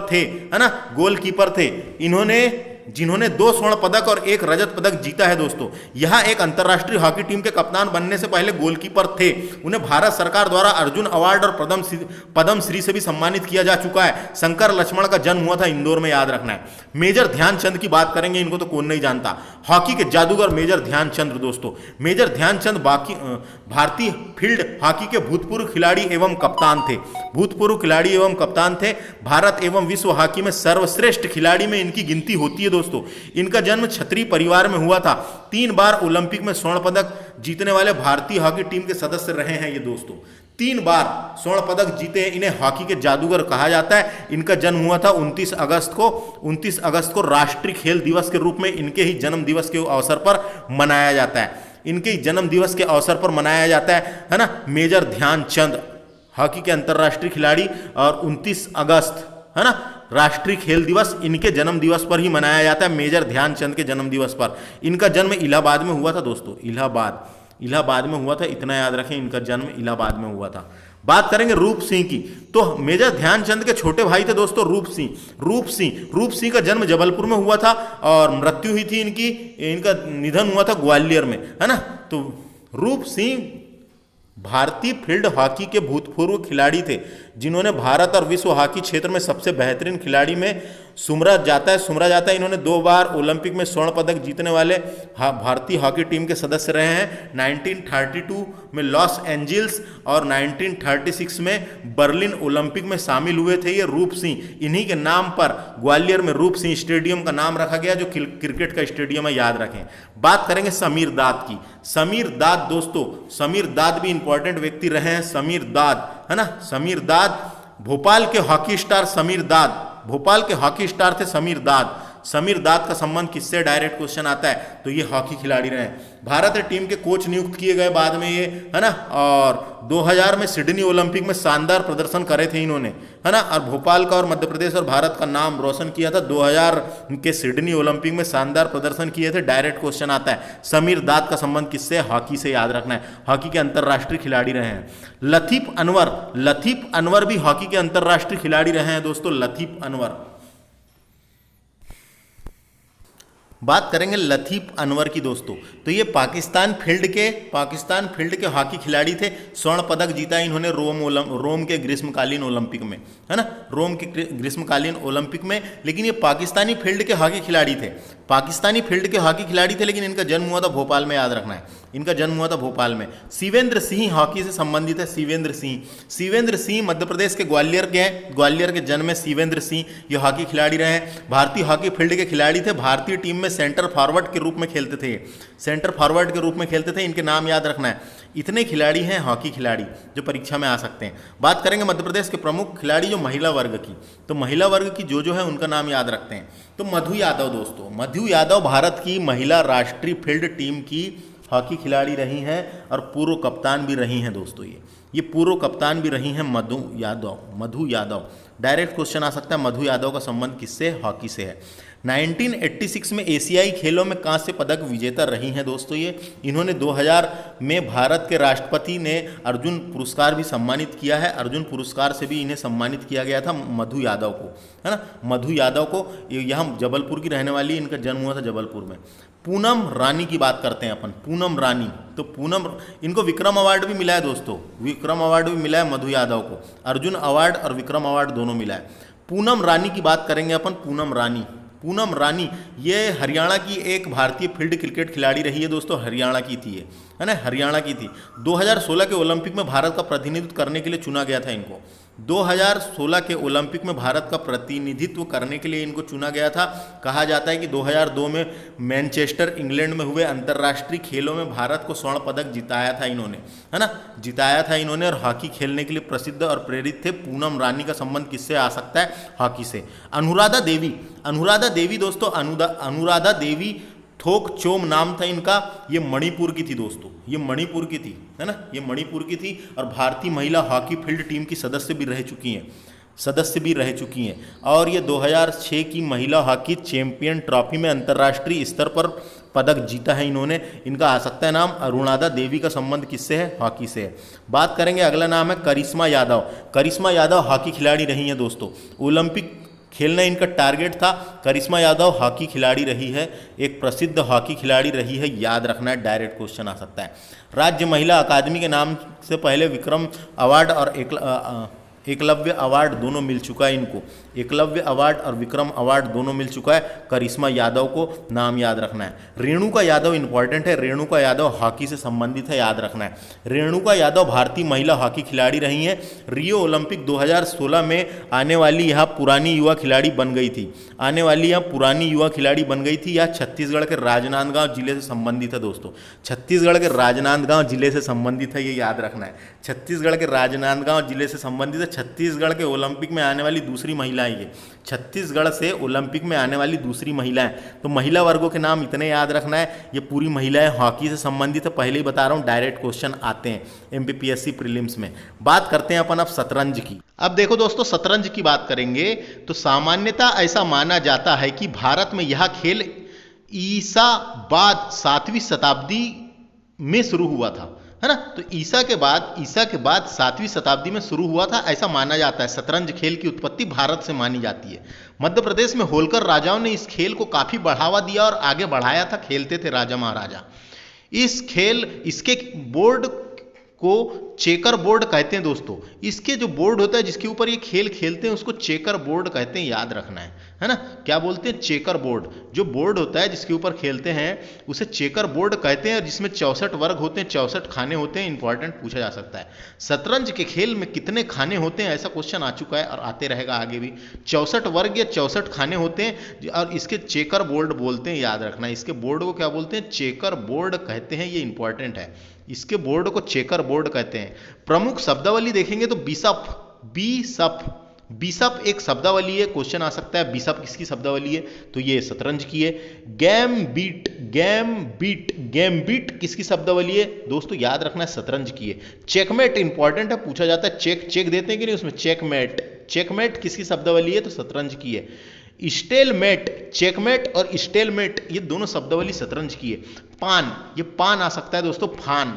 थे, है ना, गोलकीपर थे। इन्होंने जिन्होंने 2 स्वर्ण पदक और 1 रजत पदक जीता है दोस्तों। यह एक अंतर्राष्ट्रीय हॉकी टीम के कप्तान बनने से पहले गोलकीपर थे। उन्हें भारत सरकार द्वारा अर्जुन अवार्ड और पद्म श्री से भी सम्मानित किया जा चुका है। शंकर लक्ष्मण का जन्म हुआ था इंदौर में, याद रखना है। मेजर ध्यानचंद की बात करेंगे, इनको तो कौन नहीं जानता। हॉकी के जादूगर मेजर ध्यानचंद दोस्तों। मेजर ध्यानचंद भारतीय फील्ड हॉकी के भूतपूर्व खिलाड़ी एवं कप्तान थे। भूतपूर्व खिलाड़ी एवं कप्तान थे। भारत एवं विश्व हॉकी में सर्वश्रेष्ठ खिलाड़ी में इनकी गिनती होती है दोस्तों। इनका जन्म क्षत्रिय परिवार में हुआ था। 3 बार ओलंपिक में स्वर्ण पदक जीतने वाले भारतीय हॉकी टीम के सदस्य रहे हैं ये दोस्तों। 3 बार स्वर्ण पदक जीते हैं। इन्हें हॉकी के जादूगर कहा जाता है। इनका जन्म हुआ था 29 अगस्त को राष्ट्रीय खेल दिवस के रूप में इनके ही जन्म दिवस के अवसर पर मनाया जाता है। इनके जन्म दिवस के अवसर पर मनाया जाता है ना। मेजर ध्यानचंद हॉकी के अंतर्राष्ट्रीय खिलाड़ी, और 29 अगस्त है ना राष्ट्रीय खेल दिवस इनके जन्म दिवस पर ही मनाया जाता है, मेजर ध्यानचंद के जन्म दिवस पर। इनका जन्म इलाहाबाद में हुआ था दोस्तों। इलाहाबाद में हुआ था, इतना याद रखें, इनका जन्म इलाहाबाद में हुआ था। बात करेंगे रूप सिंह की, तो मेजर ध्यानचंद के छोटे भाई थे दोस्तों रूप सिंह का जन्म जबलपुर में हुआ था और मृत्यु हुई थी इनका निधन हुआ था ग्वालियर में, है ना। तो रूप सिंह भारतीय फील्ड हॉकी के भूतपूर्व खिलाड़ी थे, जिन्होंने भारत और विश्व हॉकी क्षेत्र में सबसे बेहतरीन खिलाड़ी में सुमरा जाता है। इन्होंने 2 बार ओलंपिक में स्वर्ण पदक जीतने वाले भारतीय हॉकी टीम के सदस्य रहे हैं। 1932 में लॉस एंजल्स और 1936 में बर्लिन ओलंपिक में शामिल हुए थे ये रूप सिंह। इन्हीं के नाम पर ग्वालियर में रूप सिंह स्टेडियम का नाम रखा गया, जो क्रिकेट का स्टेडियम है, याद रखें। बात करेंगे समीर दाद की। समीर दाद दोस्तों, समीर दाद भी इंपॉर्टेंट व्यक्ति रहे हैं। समीर दाद, है ना, समीर दाद भोपाल के हॉकी स्टार भोपाल के हॉकी स्टार थे समीर दाद। समीर दाद का संबंध किससे, डायरेक्ट क्वेश्चन आता है, तो ये हॉकी खिलाड़ी रहे। भारत टीम के कोच नियुक्त किए गए बाद में ये, है ना। और 2000 में सिडनी ओलंपिक में शानदार प्रदर्शन करे थे इन्होंने, है ना। और भोपाल का और मध्य प्रदेश और भारत का नाम रोशन किया था। 2000 के सिडनी ओलंपिक में शानदार प्रदर्शन किए थे। डायरेक्ट क्वेश्चन आता है। समीर दाद का संबंध किससे, हॉकी से, याद रखना है। हॉकी के अंतर्राष्ट्रीय खिलाड़ी रहे हैं। लतीफ अनवर भी हॉकी के अंतर्राष्ट्रीय खिलाड़ी रहे हैं दोस्तों। लतीफ अनवर, बात करेंगे लतीफ अनवर की दोस्तों, तो ये पाकिस्तान फील्ड के हॉकी खिलाड़ी थे। स्वर्ण पदक जीता इन्होंने रोम के ग्रीष्मकालीन ओलंपिक में, है ना, रोम के ग्रीष्मकालीन ओलंपिक में। लेकिन ये पाकिस्तानी फील्ड के हॉकी खिलाड़ी थे, लेकिन इनका जन्म हुआ था भोपाल में, याद रखना है। इनका जन्म हुआ था भोपाल में। शिवेंद्र सिंह हॉकी से संबंधित है। शिवेंद्र सिंह मध्य प्रदेश के ग्वालियर के हैं। ग्वालियर के जन्म में शिवेंद्र सिंह ये हॉकी खिलाड़ी रहे हैं। भारतीय हॉकी फील्ड के खिलाड़ी थे। भारतीय टीम में सेंटर फॉरवर्ड के रूप में खेलते थे। इनके नाम याद रखना है। इतने खिलाड़ी हैं हॉकी खिलाड़ी जो परीक्षा में आ सकते हैं। बात करेंगे मध्य प्रदेश के प्रमुख खिलाड़ी जो महिला वर्ग की, तो महिला वर्ग की जो है उनका नाम याद रखते हैं। तो मधु यादव दोस्तों, मधु यादव भारत की महिला राष्ट्रीय फील्ड टीम की हॉकी खिलाड़ी रही हैं और पूर्व कप्तान भी रही हैं दोस्तों। ये पूर्व कप्तान भी रही हैं मधु यादव। डायरेक्ट क्वेश्चन आ सकता है, मधु यादव का संबंध किससे, हॉकी से है। 1986 में एशियाई खेलों में कांस्य पदक विजेता रही हैं दोस्तों ये। इन्होंने 2000 में भारत के राष्ट्रपति ने अर्जुन पुरस्कार भी सम्मानित किया है। अर्जुन पुरस्कार से भी इन्हें सम्मानित किया गया था मधु यादव को, है ना। मधु यादव को, यहाँ जबलपुर की रहने वाली, इनका जन्म हुआ था जबलपुर में। पूनम रानी की बात करते हैं अपन। पूनम रानी, तो पूनम, इनको विक्रम अवार्ड भी मिला है दोस्तों। विक्रम अवार्ड भी मिला है मधु यादव को। अर्जुन अवार्ड और विक्रम अवार्ड दोनों मिला है। पूनम रानी की बात करेंगे अपन। पूनम रानी ये हरियाणा की एक भारतीय फील्ड क्रिकेट खिलाड़ी रही है दोस्तों। हरियाणा की थी ये, है ना, हरियाणा की थी। 2016 के ओलंपिक में भारत का प्रतिनिधित्व करने के लिए चुना गया था इनको। 2016 के ओलंपिक में भारत का प्रतिनिधित्व करने के लिए इनको चुना गया था। कहा जाता है कि 2002 में मैनचेस्टर इंग्लैंड में हुए अंतर्राष्ट्रीय खेलों में भारत को स्वर्ण पदक जिताया था इन्होंने, है ना, जिताया था इन्होंने। और हॉकी खेलने के लिए प्रसिद्ध और प्रेरित थे। पूनम रानी का संबंध किससे आ सकता है, हॉकी से। अनुराधा देवी दोस्तों, अनुराधा देवी थोक चोम नाम था इनका। ये मणिपुर की थी दोस्तों, ये मणिपुर की थी, है ना, ये मणिपुर की थी। और भारतीय महिला हॉकी फील्ड टीम की सदस्य भी रह चुकी हैं। और ये 2006 की महिला हॉकी चैंपियन ट्रॉफी में अंतर्राष्ट्रीय स्तर पर पदक जीता है इन्होंने। इनका आ सकता है नाम। अरुणाधा देवी का संबंध किससे है, हॉकी से है। बात करेंगे, अगला नाम है करिश्मा यादव। करिश्मा यादव हॉकी खिलाड़ी रही हैं दोस्तों। ओलंपिक खेलना इनका टारगेट था। करिश्मा यादव हॉकी खिलाड़ी रही है, एक प्रसिद्ध हॉकी खिलाड़ी रही है, याद रखना है, डायरेक्ट क्वेश्चन आ सकता है। राज्य महिला अकादमी के नाम से पहले विक्रम अवार्ड और एकलव्य अवार्ड दोनों मिल चुका है इनको, एकलव्य अवार्ड और विक्रम अवार्ड दोनों मिल चुका है करिश्मा यादव को, नाम याद रखना है। रेणुका यादव इंपॉर्टेंट है, रेणुका यादव हॉकी से संबंधित है, याद रखना है। रेणुका यादव भारतीय महिला हॉकी खिलाड़ी रही हैं, रियो ओलंपिक 2016 में आने वाली यह पुरानी युवा खिलाड़ी बन गई थी, आने वाली यह पुरानी युवा खिलाड़ी बन गई थी। यह छत्तीसगढ़ के राजनांदगांव जिले से संबंधित है दोस्तों, छत्तीसगढ़ के राजनांदगांव जिले से संबंधित है, ये याद रखना है। छत्तीसगढ़ के राजनांदगांव जिले से संबंधित है, छत्तीसगढ़ के ओलंपिक में आने वाली दूसरी महिला है ये, छत्तीसगढ़ से ओलंपिक में आने वाली दूसरी महिला है। तो महिला वर्गों के नाम इतने याद रखना है, ये पूरी महिलाएं हॉकी से संबंधित है, पहले ही बता रहा हूं, डायरेक्ट क्वेश्चन आते हैं एमपीपीएससी प्रीलिम्स में। बात करते हैं अपन अब शतरंज की। अब देखो दोस्तों, शतरंज की बात करेंगे तो सामान्यतः ऐसा माना जाता है कि भारत में यह खेल ईसा बाद 7वीं शताब्दी में शुरू हुआ था, है ना। तो ईसा के बाद 7वीं शताब्दी में शुरू हुआ था, ऐसा माना जाता है। शतरंज खेल की उत्पत्ति भारत से मानी जाती है। मध्य प्रदेश में होलकर राजाओं ने इस खेल को काफी बढ़ावा दिया और आगे बढ़ाया था, खेलते थे राजा महाराजा। इसके बोर्ड को चेकर बोर्ड कहते हैं दोस्तों। इसके जो बोर्ड होता है जिसके ऊपर ये खेल खेलते हैं उसको चेकर बोर्ड कहते हैं, याद रखना है ना। क्या बोलते हैं? Checker board. जो बोर्ड होता है जिसके ऊपर खेलते हैं उसे चेकर बोर्ड कहते हैं, जिसमें 64 वर्ग होते हैं, 64 खाने होते हैं। इंपॉर्टेंट पूछा जा सकता है, शतरंज के खेल में कितने खाने होते हैं, ऐसा क्वेश्चन आ चुका है और आते रहेगा आगे भी। 64 वर्ग या 64 खाने होते हैं और इसके चेकर बोर्ड बोलते हैं, याद रखना है। इसके बोर्ड को क्या बोलते हैं? चेकर बोर्ड कहते हैं, ये इंपॉर्टेंट है। इसके बोर्ड को चेकर बोर्ड कहते हैं। प्रमुख शब्दावली देखेंगे तो बिशप एक शब्दावली है, क्वेश्चन आ सकता है बिशप किसकी शब्दावली है, तो ये शतरंज की है। गैम्बिट किसकी शब्दावली है दोस्तों, याद रखना है, शतरंज की है। चेकमेट इंपॉर्टेंट है, पूछा जाता है, चेक देते हैं कि नहीं उसमें, चेकमेट किसकी शब्दावली है, तो शतरंज की है। स्टेलमेट, चेकमेट और स्टेलमेट ये दोनों शब्दावली शतरंज की है। पान, ये पान आ सकता है दोस्तों, फान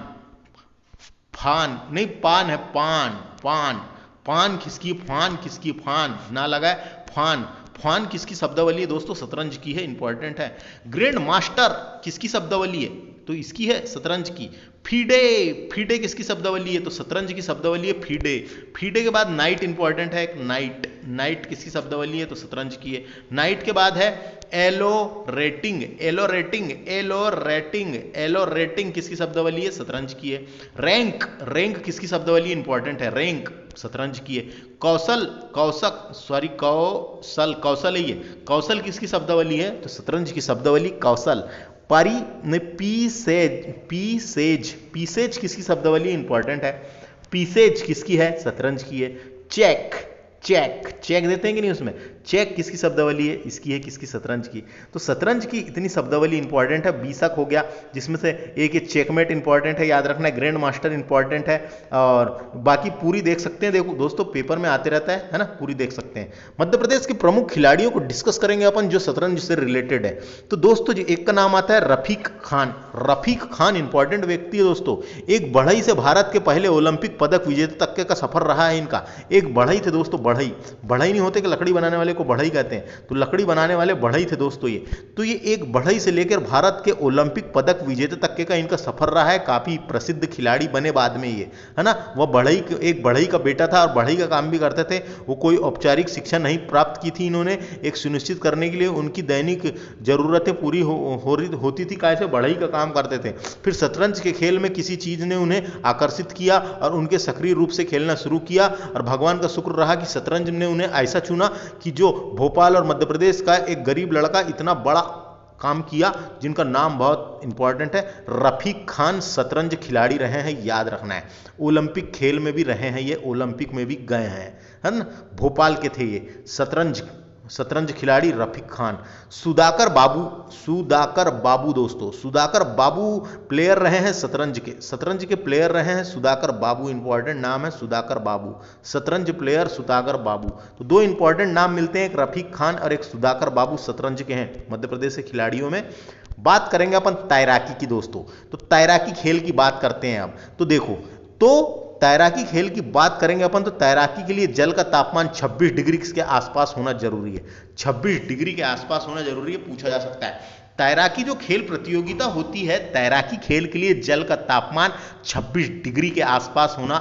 नहीं, पान है, पान किसकी, फान ना लगाए, फान किसकी शब्दावली है दोस्तों, शतरंज की है, इंपॉर्टेंट है। ग्रैंड मास्टर किसकी शब्दावली है, तो इसकी है, शतरंज की। फीडे किसकी शब्दावली है, तो शतरंज की शब्दावली है, फीडे के बाद नाइट इंपॉर्टेंट है, नाइट किसकी शब्दावली है, तो शतरंज की है। नाइट के बाद है एलो रेटिंग किसकी शब्दावली है, शतरंज की है। रैंक किसकी शब्दावली इंपॉर्टेंट है, रैंक शतरंज की है। कौशल है ये, कौशल किसकी शब्दावली है, तो शतरंज की शब्दावली कौशल। पीसेज किसकी शब्दावली इंपॉर्टेंट है, पीसेज किसकी है, शतरंज की है। चेक देते हैं कि नहीं उसमें, चेक किसकी शब्दावली है, इसकी है, किसकी, शतरंज की। तो शतरंज की इतनी शब्दावली इंपॉर्टेंट है, बीसक हो गया, जिसमें से एक ये चेकमेट इंपॉर्टेंट है, याद रखना है। ग्रैंड मास्टर इंपॉर्टेंट है और बाकी पूरी देख सकते हैं, देखो दोस्तों पेपर में आते रहता है ना, पूरी देख सकते हैं। मध्य प्रदेश के प्रमुख खिलाड़ियों को डिस्कस करेंगे अपन जो शतरंज से रिलेटेड है। तो दोस्तों जो एक का नाम आता है रफीक खान इंपॉर्टेंट व्यक्ति है दोस्तों। एक बढ़ई से भारत के पहले ओलंपिक पदक विजेता तक का सफर रहा है इनका। एक बढ़ई थे दोस्तों, बढ़ई नहीं होते कि लकड़ी बनाने वाले को बढ़ई कहते हैं, तो लकड़ी बनाने वाले बढ़ई थे दोस्तों ये। तो ये एक बढ़ई से लेकर भारत के ओलंपिक पदक विजेता तक का इनका सफर रहा है। काफी प्रसिद्ध खिलाड़ी बने बाद में ये, है ना। वह एक बढ़ई का बेटा था और बढ़ई का काम भी करते थे। वो कोई औपचारिक शिक्षा नहीं प्राप्त की थी इन्होंने, एक सुनिश्चित करने के लिए उनकी दैनिक जरूरतें पूरी होती थी, कैसे बढ़ई का काम करते थे। फिर शतरंज के खेल में किसी चीज ने उन्हें आकर्षित किया और उनके सक्रिय रूप से खेलना शुरू किया और भगवान का शुक्र रहा कि शतरंज ने उन्हें ऐसा चुना कि जो भोपाल और मध्य प्रदेश का एक गरीब लड़का इतना बड़ा काम किया, जिनका नाम बहुत इंपॉर्टेंट है। रफीक खान शतरंज खिलाड़ी रहे हैं, याद रखना है। ओलंपिक खेल में भी रहे हैं ये, ओलंपिक में भी गए हैं, है ना। भोपाल के थे ये शतरंज खिलाड़ी रफीक खान। सुधाकर बाबू दोस्तों, सुधाकर बाबू प्लेयर रहे हैं शतरंज के प्लेयर रहे हैं सुधाकर बाबू। इंपॉर्टेंट नाम है सुधाकर बाबू, शतरंज प्लेयर सुधाकर बाबू। तो दो इंपॉर्टेंट नाम मिलते हैं, एक रफीक खान और एक सुधाकर बाबू, शतरंज के हैं मध्य प्रदेश के खिलाड़ियों में। बात करेंगे अपन तैराकी की दोस्तों। तो तैराकी खेल की बात करते हैं अब। तो देखो, तो तैराकी खेल की बात करेंगे अपन तो तैराकी के लिए जल का तापमान 26 डिग्री के आसपास होना जरूरी है। 26 डिग्री के आसपास होना जरूरी है, पूछा जा सकता है। तैराकी जो खेल प्रतियोगिता होती है, तैराकी खेल के लिए जल का तापमान 26 डिग्री के आसपास होना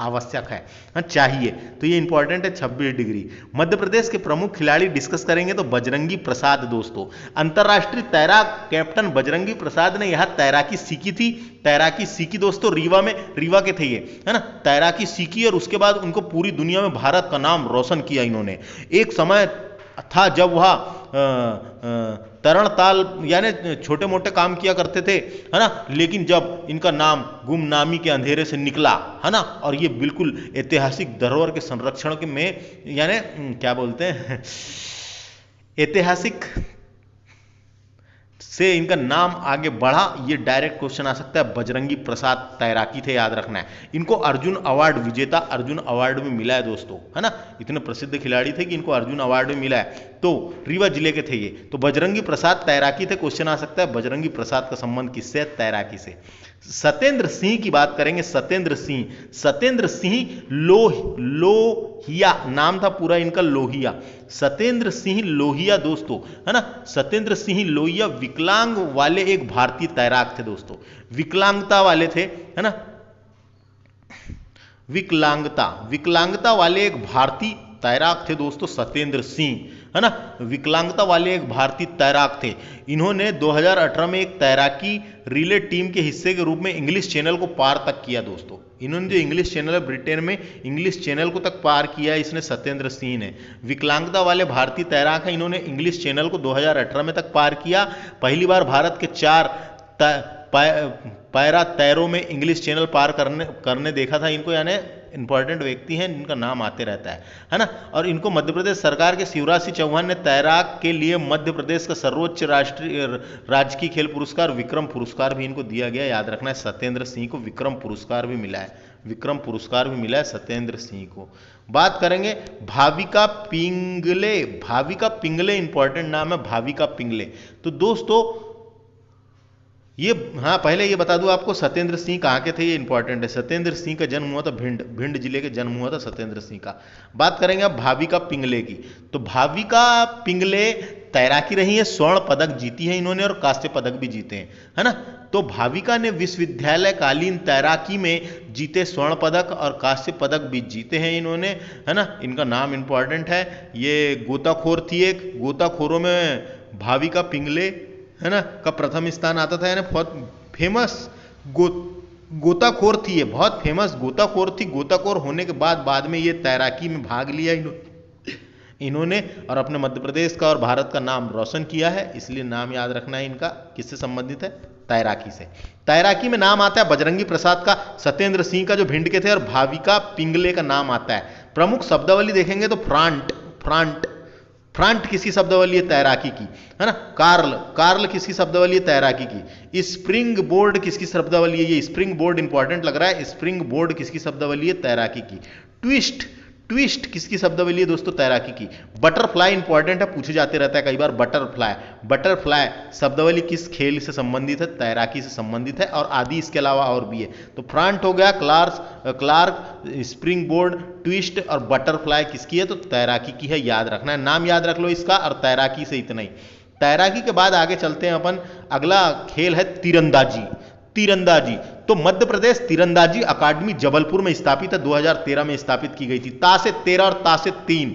आवश्यक है, चाहिए। तो ये इंपॉर्टेंट है, 26 डिग्री। मध्य प्रदेश के प्रमुख खिलाड़ी डिस्कस करेंगे तो बजरंगी प्रसाद दोस्तों, अंतर्राष्ट्रीय तैराक कैप्टन बजरंगी प्रसाद ने यहाँ तैराकी सीखी थी। तैराकी सीखी दोस्तों रीवा में, रीवा के थे ये, है ना। तैराकी सीखी और उसके बाद उनको पूरी दुनिया में भारत का नाम रोशन किया इन्होंने। एक समय था जब वह तरण ताल यानी छोटे मोटे काम किया करते थे, है ना, लेकिन जब इनका नाम गुमनामी के अंधेरे से निकला, है ना, और ये बिल्कुल ऐतिहासिक धरोहर के संरक्षण के में यानी क्या बोलते हैं, ऐतिहासिक से इनका नाम आगे बढ़ा। ये डायरेक्ट क्वेश्चन आ सकता है। बजरंगी प्रसाद तैराकी थे, याद रखना है। इनको अर्जुन अवार्ड विजेता अर्जुन अवार्ड भी मिला है दोस्तों, है ना। इतने प्रसिद्ध खिलाड़ी थे कि इनको अर्जुन अवार्ड भी मिला है। तो रीवा जिले के थे ये। तो बजरंगी प्रसाद तैराकी थे, क्वेश्चन आ सकता है बजरंगी प्रसाद का संबंध किससे है, तैराकी से। सत्येंद्र सिंह की बात करेंगे। सत्येंद्र सिंह लोहिया नाम था पूरा इनका, लोहिया। सत्येंद्र सिंह लोहिया दोस्तों, है ना। सत्येंद्र सिंह लोहिया विकलांग वाले एक भारतीय तैराक थे दोस्तों, विकलांगता वाले थे, है ना। विकलांगता वाले एक भारतीय तैराक थे दोस्तों सत्येंद्र सिंह, है ना। विकलांगता वाले एक भारतीय तैराक थे। इन्होंने 2018 में एक तैराकी रिले टीम के हिस्से के रूप में इंग्लिश चैनल को पार तक किया दोस्तों। इन्होंने जो इंग्लिश चैनल है, ब्रिटेन में इंग्लिश चैनल को तक पार किया है इसने सत्येंद्र सिंह ने। विकलांगता वाले भारतीय तैराक हैं, इन्होंने इंग्लिश चैनल को 2018 में तक पार किया। पहली बार भारत के 4 पैरा तैरों में इंग्लिश चैनल पार करने देखा था इनको, यानी इंपॉर्टेंट व्यक्ति हैं, इनका नाम आते रहता है ना। और इनको मध्य प्रदेश सरकार के शिवराज सिंह चौहान ने तैराक के लिए मध्य प्रदेश का सर्वोच्च राजकीय खेल पुरस्कार विक्रम पुरस्कार भी इनको दिया गया, याद रखना है। सत्येंद्र सिंह को विक्रम पुरस्कार भी मिला है, विक्रम पुरस्कार भी मिला है सत्येंद्र सिंह को। बात करेंगे भाविका पिंगले। भाविका पिंगले इंपॉर्टेंट नाम है, भाविका पिंगले। तो दोस्तों ये, हाँ पहले ये बता दूं आपको सत्येंद्र सिंह कहाँ के थे, ये इंपॉर्टेंट है। सत्येंद्र सिंह का जन्म हुआ था भिंड जिले के जन्म हुआ था सत्येंद्र सिंह का। बात करेंगे अब भाविका पिंगले की। तो भाविका पिंगले तैराकी रही है, स्वर्ण पदक जीती है इन्होंने और कांस्य पदक भी जीते हैं, है ना। तो भाविका ने विश्वविद्यालय कालीन तैराकी में जीते स्वर्ण पदक और कांस्य पदक भी जीते हैं इन्होंने, है ना। इनका नाम इंपॉर्टेंट है। ये गोताखोर थी, एक गोताखोरों में भाविका पिंगले, है ना, का प्रथम स्थान आता था। यानी बहुत फेमस गोताखोर थी ये, बहुत फेमस गोताखोर थी। गोताखोर होने के बाद में ये तैराकी में भाग लिया इन्होंने और अपने मध्य प्रदेश का और भारत का नाम रोशन किया है। इसलिए नाम याद रखना है इनका, किससे संबंधित है, तैराकी से। तैराकी में नाम आता है बजरंगी प्रसाद का, सत्येंद्र सिंह का जो भिंड के थे, और भाविका पिंगले का नाम आता है। प्रमुख शब्दावली देखेंगे तो फ्रंट किसकी शब्दावली है, तैराकी की, है ना। कार्ल किसकी शब्दावली है, तैराकी की। स्प्रिंग बोर्ड किसकी शब्दावली है, ये स्प्रिंग बोर्ड इंपॉर्टेंट लग रहा है। स्प्रिंग बोर्ड किसकी शब्दावली है, तैराकी की। ट्विस्ट किसकी शब्दावली है दोस्तों, तैराकी की। बटरफ्लाई इंपॉर्टेंट है, पूछे जाते रहता है कई बार। बटरफ्लाई शब्दावली किस खेल से संबंधित है, तैराकी से संबंधित है। और आदि इसके अलावा और भी है। तो फ्रंट हो गया, क्लार्क, स्प्रिंग बोर्ड, ट्विस्ट और बटरफ्लाई किसकी है, तो तैराकी की है, याद रखना है। नाम याद रख लो इसका, और तैराकी से इतना ही। तैराकी के बाद आगे चलते हैं अपन। अगला खेल है तीरंदाजी। तो मध्य प्रदेश तीरंदाजी अकादमी जबलपुर में स्थापित है, 2013 में स्थापित की गई थी। ता से 13 और ता से 3,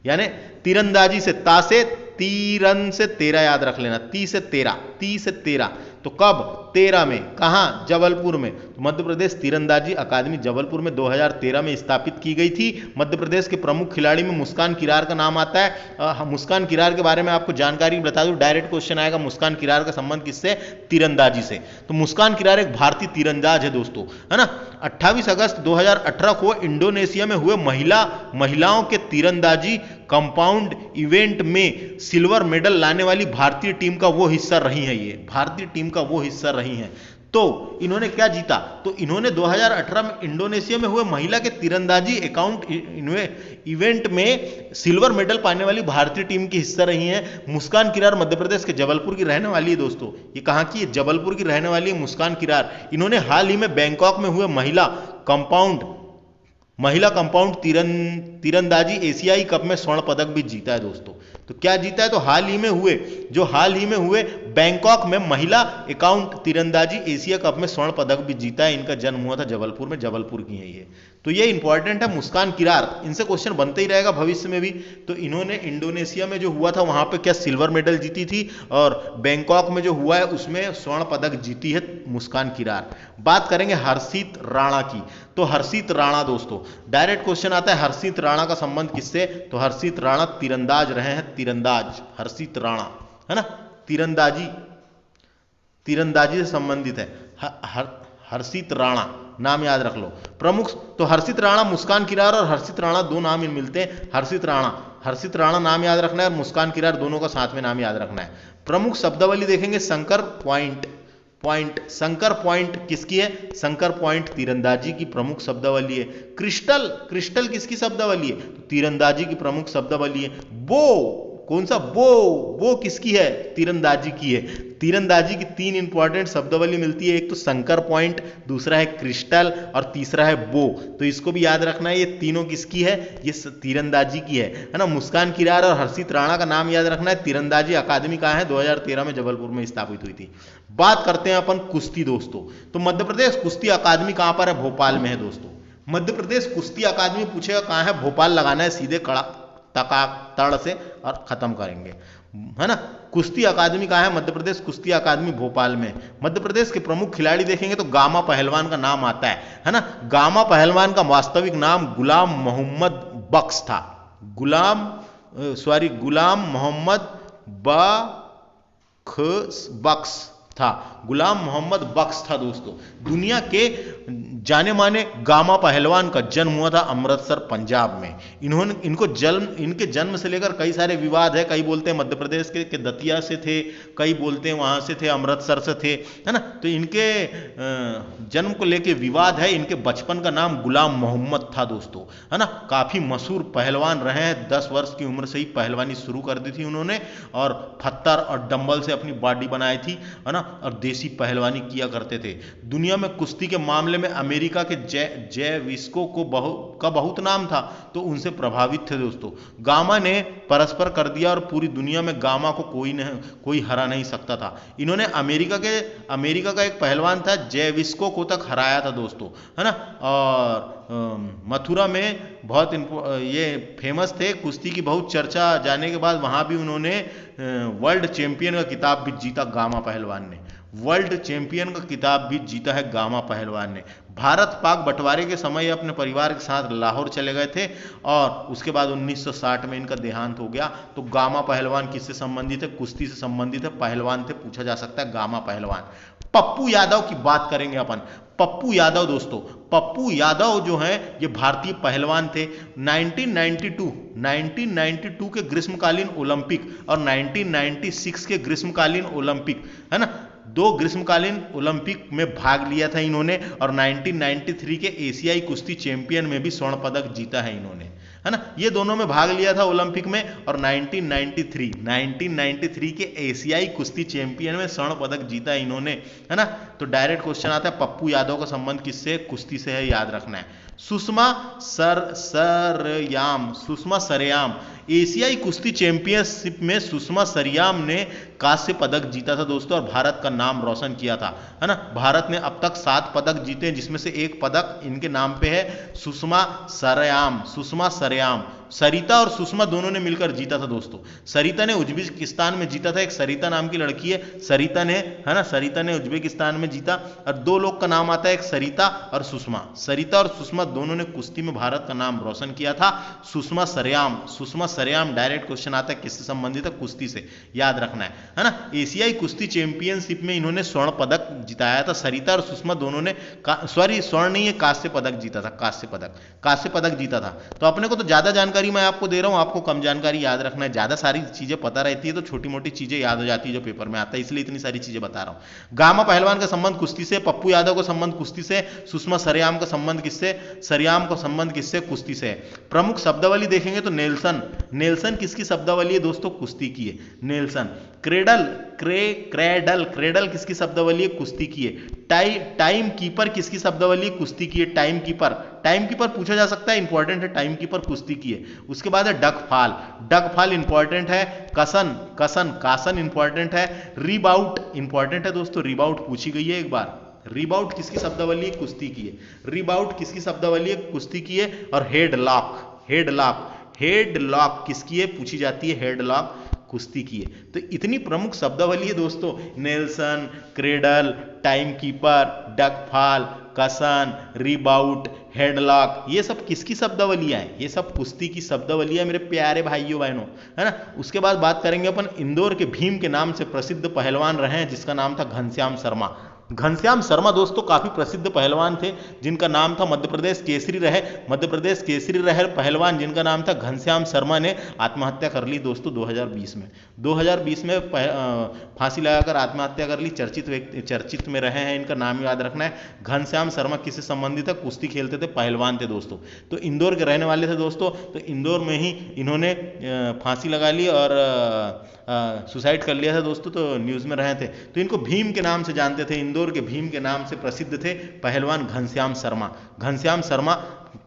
यानी तीरंदाजी से ता से तीरन से 13 याद रख लेना, ती से 13। तो कब, 13 में, कहां, जबलपुर में। तो मध्य प्रदेश तीरंदाजी अकादमी जबलपुर में 2013 में स्थापित की गई थी। मध्य प्रदेश के प्रमुख खिलाड़ी में मुस्कान किरार का नाम आता है। मुस्कान किरार के बारे में आपको जानकारी बता दूं, डायरेक्ट क्वेश्चन आएगा, मुस्कान किरार का संबंध किससे, तीरंदाजी से। तो मुस्कान किरार एक भारतीय तीरंदाज है दोस्तों, है ना। 28 अगस्त 2018 को इंडोनेशिया में हुए महिलाओं के तीरंदाजी कंपाउंड इवेंट में सिल्वर मेडल लाने वाली भारतीय टीम का वो हिस्सा रही है, ये भारतीय टीम का वो हिस्सा रही हैं। तो इन्होंने क्या जीता, तो इन्होंने 2018 में इंडोनेशिया में हुए महिला के तीरंदाजी इवेंट में सिल्वर मेडल पाने वाली भारतीय टीम की हिस्सा रही हैं। मुस्कान किरार मध्य प्रदेश के जबलपुर की रहने वाली है दोस्तों। ये कहां की है, जबलपुर की रहने वाली है मुस्कान किरार। इन्होंने हाल ही में बैंकॉक में हुए महिला कंपाउंड महिला कंपाउंड तीरंदाजी एशियाई कप में स्वर्ण पदक भी जीता है दोस्तों। तो क्या जीता है, तो हाल ही में हुए बैंकॉक में महिला अकाउंट तीरंदाजी एशिया कप में स्वर्ण पदक भी जीता है। इनका जन्म हुआ था जबलपुर में, जबलपुर की है ये। तो ये इंपॉर्टेंट है। मुस्कान किरार, इनसे क्वेश्चन बनते ही रहेगा भविष्य में भी। तो इन्होंने इंडोनेशिया में जो हुआ था वहां पे क्या सिल्वर मेडल जीती थी, और बैंकॉक में जो हुआ है उसमें स्वर्ण पदक जीती है मुस्कान किरार। बात करेंगे हर्षित राणा की। तो हर्षित राणा दोस्तों, डायरेक्ट क्वेश्चन आता है हर्षित राणा का संबंध किससे, तो हर्षित राणा तीरंदाज रहे हैं, तीरंदाज हर्षित राणा, है ना, तीरंदाजी से संबंधित है। हर्षित राणा नाम याद रख लो। प्रमुख, तो हर्षित राणा, मुस्कान किरार और हर्षित राणा दो नाम मिलते हैं। हर्षित राणा नाम याद रखना है, और मुस्कान किरार दोनों का साथ में नाम याद रखना है। प्रमुख शब्दावली देखेंगे, शंकर पॉइंट, शंकर पॉइंट किसकी है, शंकर पॉइंट तीरंदाजी की प्रमुख शब्दावली है। क्रिस्टल किसकी शब्दावली है, तो तीरंदाजी की प्रमुख शब्दावली है। बो, कौन सा, बो किसकी है, तीरंदाजी की है। तीरंदाजी की तीन इंपॉर्टेंट शब्दावली मिलती है, एक तो शंकर पॉइंट, दूसरा है क्रिस्टल, और तीसरा है बो। तो इसको भी याद रखना है, ये तीनों किसकी है, ये तीरंदाजी की है ना। मुस्कान किरार और हर्षित राणा का नाम याद रखना है। तीरंदाजी अकादमी कहाँ है, 2013 में जबलपुर में स्थापित हुई थी। बात करते हैं अपन कुश्ती दोस्तों। तो मध्य प्रदेश कुश्ती अकादमी कहाँ पर है, भोपाल में है दोस्तों। मध्य प्रदेश कुश्ती अकादमी पूछेगा कहाँ है, भोपाल लगाना है सीधे कड़ा तड़ से और खत्म करेंगे, है ना। कुश्ती अकादमी कहाँ है, मध्य प्रदेश कुश्ती अकादमी भोपाल में। मध्य प्रदेश के प्रमुख खिलाड़ी देखेंगे तो गामा पहलवान का नाम आता है ना। गामा पहलवान का वास्तविक नाम गुलाम मोहम्मद बख्श था। गुलाम मोहम्मद बख्श था, गुलाम मोहम्मद बख्श था दोस्तों। दुनिया के जाने माने गामा पहलवान का जन्म हुआ था अमृतसर पंजाब में। इनके जन्म से लेकर कई सारे विवाद है। कई बोलते हैं मध्य प्रदेश के दतिया से थे, कई बोलते हैं वहां से थे, अमृतसर से थे, है ना। तो इनके जन्म को लेकर विवाद है। इनके बचपन का नाम गुलाम मोहम्मद था दोस्तों, है ना। काफी मशहूर पहलवान रहे हैं। 10 वर्ष की उम्र से ही पहलवानी शुरू कर दी थी उन्होंने, और पत्थर और डंबल से अपनी बॉडी बनाई थी, है ना, और देसी पहलवानी किया करते थे। दुनिया में कुश्ती के मामले में अमेरिका के जय विस्को का बहुत नाम था, तो उनसे प्रभावित थे दोस्तों। गामा ने परस्पर कर दिया, और पूरी दुनिया में गामा को कोई हरा नहीं सकता था। इन्होंने अमेरिका का एक पहलवान था जय विस्को को तक हराया था दोस्तों, है ना। और मथुरा में बहुत ये फेमस थे। कुश्ती की बहुत चर्चा जाने के बाद वहां भी उन्होंने वर्ल्ड चैंपियन का खिताब भी जीता। गामा पहलवान ने वर्ल्ड चैंपियन का खिताब भी जीता है गामा पहलवान ने। भारत पाक बंटवारे के समय अपने परिवार के साथ लाहौर चले गए थे, और उसके बाद 1960 में इनका देहांत हो गया। तो गामा पहलवान किससे संबंधित है, कुश्ती से संबंधित है, पहलवान थे, पूछा जा सकता है गामा पहलवान। पप्पू यादव की बात करेंगे अपन। पप्पू यादव दोस्तों, पप्पू यादव जो हैं ये भारतीय पहलवान थे। 1992 के ग्रीष्मकालीन ओलंपिक और 1996 के ग्रीष्मकालीन ओलंपिक, है ना, 2 ग्रीष्मकालीन ओलंपिक में भाग लिया था इन्होंने, और 1993 के एशियाई कुश्ती चैंपियन में भी स्वर्ण पदक जीता है इन्होंने, है ना। ये दोनों में भाग लिया था ओलंपिक में, और 1993 के एशियाई कुश्ती चैंपियन में स्वर्ण पदक जीता है इन्होंने, है ना। तो डायरेक्ट क्वेश्चन आता है पप्पू यादव का संबंध किससे, कुश्ती से है, याद रखना है। सुषमा सरयाम, एशियाई कुश्ती चैंपियनशिप में सुषमा सरयाम ने कांस्य पदक जीता था दोस्तों, और भारत का नाम रोशन किया था, है ना। भारत ने अब तक 7 पदक जीते, जिसमें से 1 पदक इनके नाम पे है, सुषमा सरयाम। सरिता और सुषमा दोनों ने मिलकर जीता था दोस्तों। सरिता ने उज्बेकिस्तान में जीता था, एक सरिता नाम की लड़की है, सरिता ने उज्बेकिस्तान में जीता। और 2 लोग का नाम आता है, एक सरिता और सुषमा दोनों ने कुश्ती में भारत का नाम रोशन किया था। सुषमा सरयाम डायरेक्ट क्वेश्चन आता है किससे संबंधित है, कुश्ती से, याद रखना है ना। एशियाई कुश्ती चैंपियनशिप में इन्होंने स्वर्ण पदक जिताया था। सरिता और सुषमा दोनों ने स्वर्ण नहीं है, कांस्य पदक जीता था, कांस्य पदक जीता था। तो अपने को तो ज्यादा जानकारी मैं आपको दे रहा हूं, आपको कम जानकारी याद रखना है। ज्यादा सारी चीजें पता रहती है तो छोटी मोटी चीजें याद हो जाती है जो पेपर में आता है, इसलिए इतनी सारी चीजें बता रहा हूं। गामा पहलवान का संबंध कुश्ती से, पप्पू यादव का संबंध कुश्ती से, सुषमा सरयाम का संबंध किससे, कुश्ती से। प्रमुख शब्दावली देखेंगे तो नेल्सन किसकी शब्दावली है दोस्तों? कुश्ती की है, नेल्सन। क्रेडल, क्रेडल किसकी शब्दावली है? कुश्ती की है। टाइम कीपर किसकी शब्दावली है? कुश्ती की है, टाइम कीपर पूछा जा सकता है, इंपॉर्टेंट है, टाइम कीपर कुश्ती की है। उसके बाद है डगफाल इंपॉर्टेंट है। कासन इंपॉर्टेंट है। रीबाउट इंपॉर्टेंट है दोस्तों, रीबाउट पूछी गई है एक बार। रीबाउट किसकी शब्दावली है? कुश्ती की है। रीबाउट किसकी शब्दावली है? कुश्ती की है। और हेडलॉक किसकी है? पूछी जाती है, हेडलॉक कुश्ती की है। तो इतनी प्रमुख शब्दावली है दोस्तों, नेल्सन, क्रेडल, टाइम कीपर, डगफाल, कसन, रीबाउट, हेडलॉक, ये सब किसकी शब्दावलियां हैं? ये सब कुश्ती की शब्दावलियां मेरे प्यारे भाइयों बहनों, है ना। उसके बाद बात करेंगे अपन इंदौर के भीम के नाम से प्रसिद्ध पहलवान रहे हैं, जिसका नाम था घनश्याम शर्मा। घनश्याम शर्मा दोस्तों काफी प्रसिद्ध पहलवान थे, जिनका नाम था मध्य प्रदेश केसरी रहे पहलवान जिनका नाम था घनश्याम शर्मा ने आत्महत्या कर ली दोस्तों 2020 में फांसी लगाकर आत्महत्या कर ली। चर्चित में रहे हैं, इनका नाम याद रखना है। घनश्याम शर्मा किससे संबंधित है? कुश्ती खेलते थे, पहलवान थे दोस्तों। तो इंदौर के रहने वाले थे दोस्तों, तो इंदौर में ही इन्होंने फांसी लगा ली और सुसाइड कर लिया था दोस्तों, तो न्यूज में रहे थे। तो इनको भीम के नाम से जानते थे, इंदौर के भीम के नाम से प्रसिद्ध थे पहलवान घनश्याम शर्मा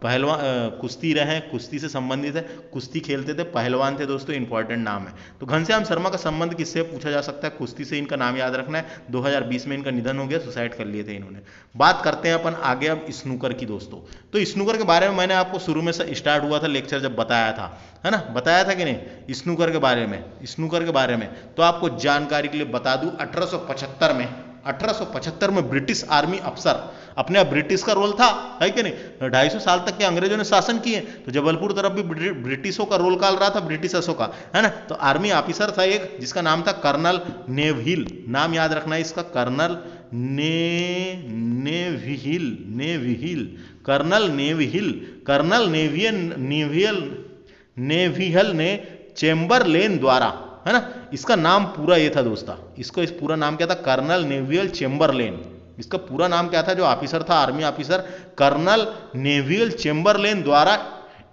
पहलवान, कुश्ती रहे, कुश्ती से संबंधित है, कुश्ती खेलते थे, पहलवान थे दोस्तों, इंपॉर्टेंट नाम है। तो घनश्याम शर्मा का संबंध किससे पूछा जा सकता है? कुश्ती से, इनका नाम याद रखना है। 2020 में इनका निधन हो गया, सुसाइड कर लिए थे इन्होंने। बात करते हैं अपन आगे अब स्नूकर की दोस्तों। तो स्नूकर के बारे में मैंने आपको शुरू में स्टार्ट हुआ था लेक्चर जब बताया था, है ना, बताया था कि नहीं स्नूकर के बारे में। तो आपको जानकारी के लिए बता दूं, 1875 में ब्रिटिश आर्मी अफसर, अपने ब्रिटिश का रोल था, है कि नहीं, 250 साल तक के अंग्रेजों ने शासन किए, तो जबलपुर तरफ भी ब्रिटिशों का रोल काल रहा था, ब्रिटिशर्सों का, है ना। तो आर्मी ऑफिसर था एक, जिसका नाम था कर्नल नेविल, नाम याद रखना है इसका, कर्नल नेवियल ने चेम्बरलेन द्वारा, है ना, इसका नाम पूरा ये था दोस्तों, इस पूरा नाम क्या था? Colonel Neville Chamberlain. इसका पूरा नाम क्या था? जो ऑफिसर था, army officer, colonel Neville Chamberlain द्वारा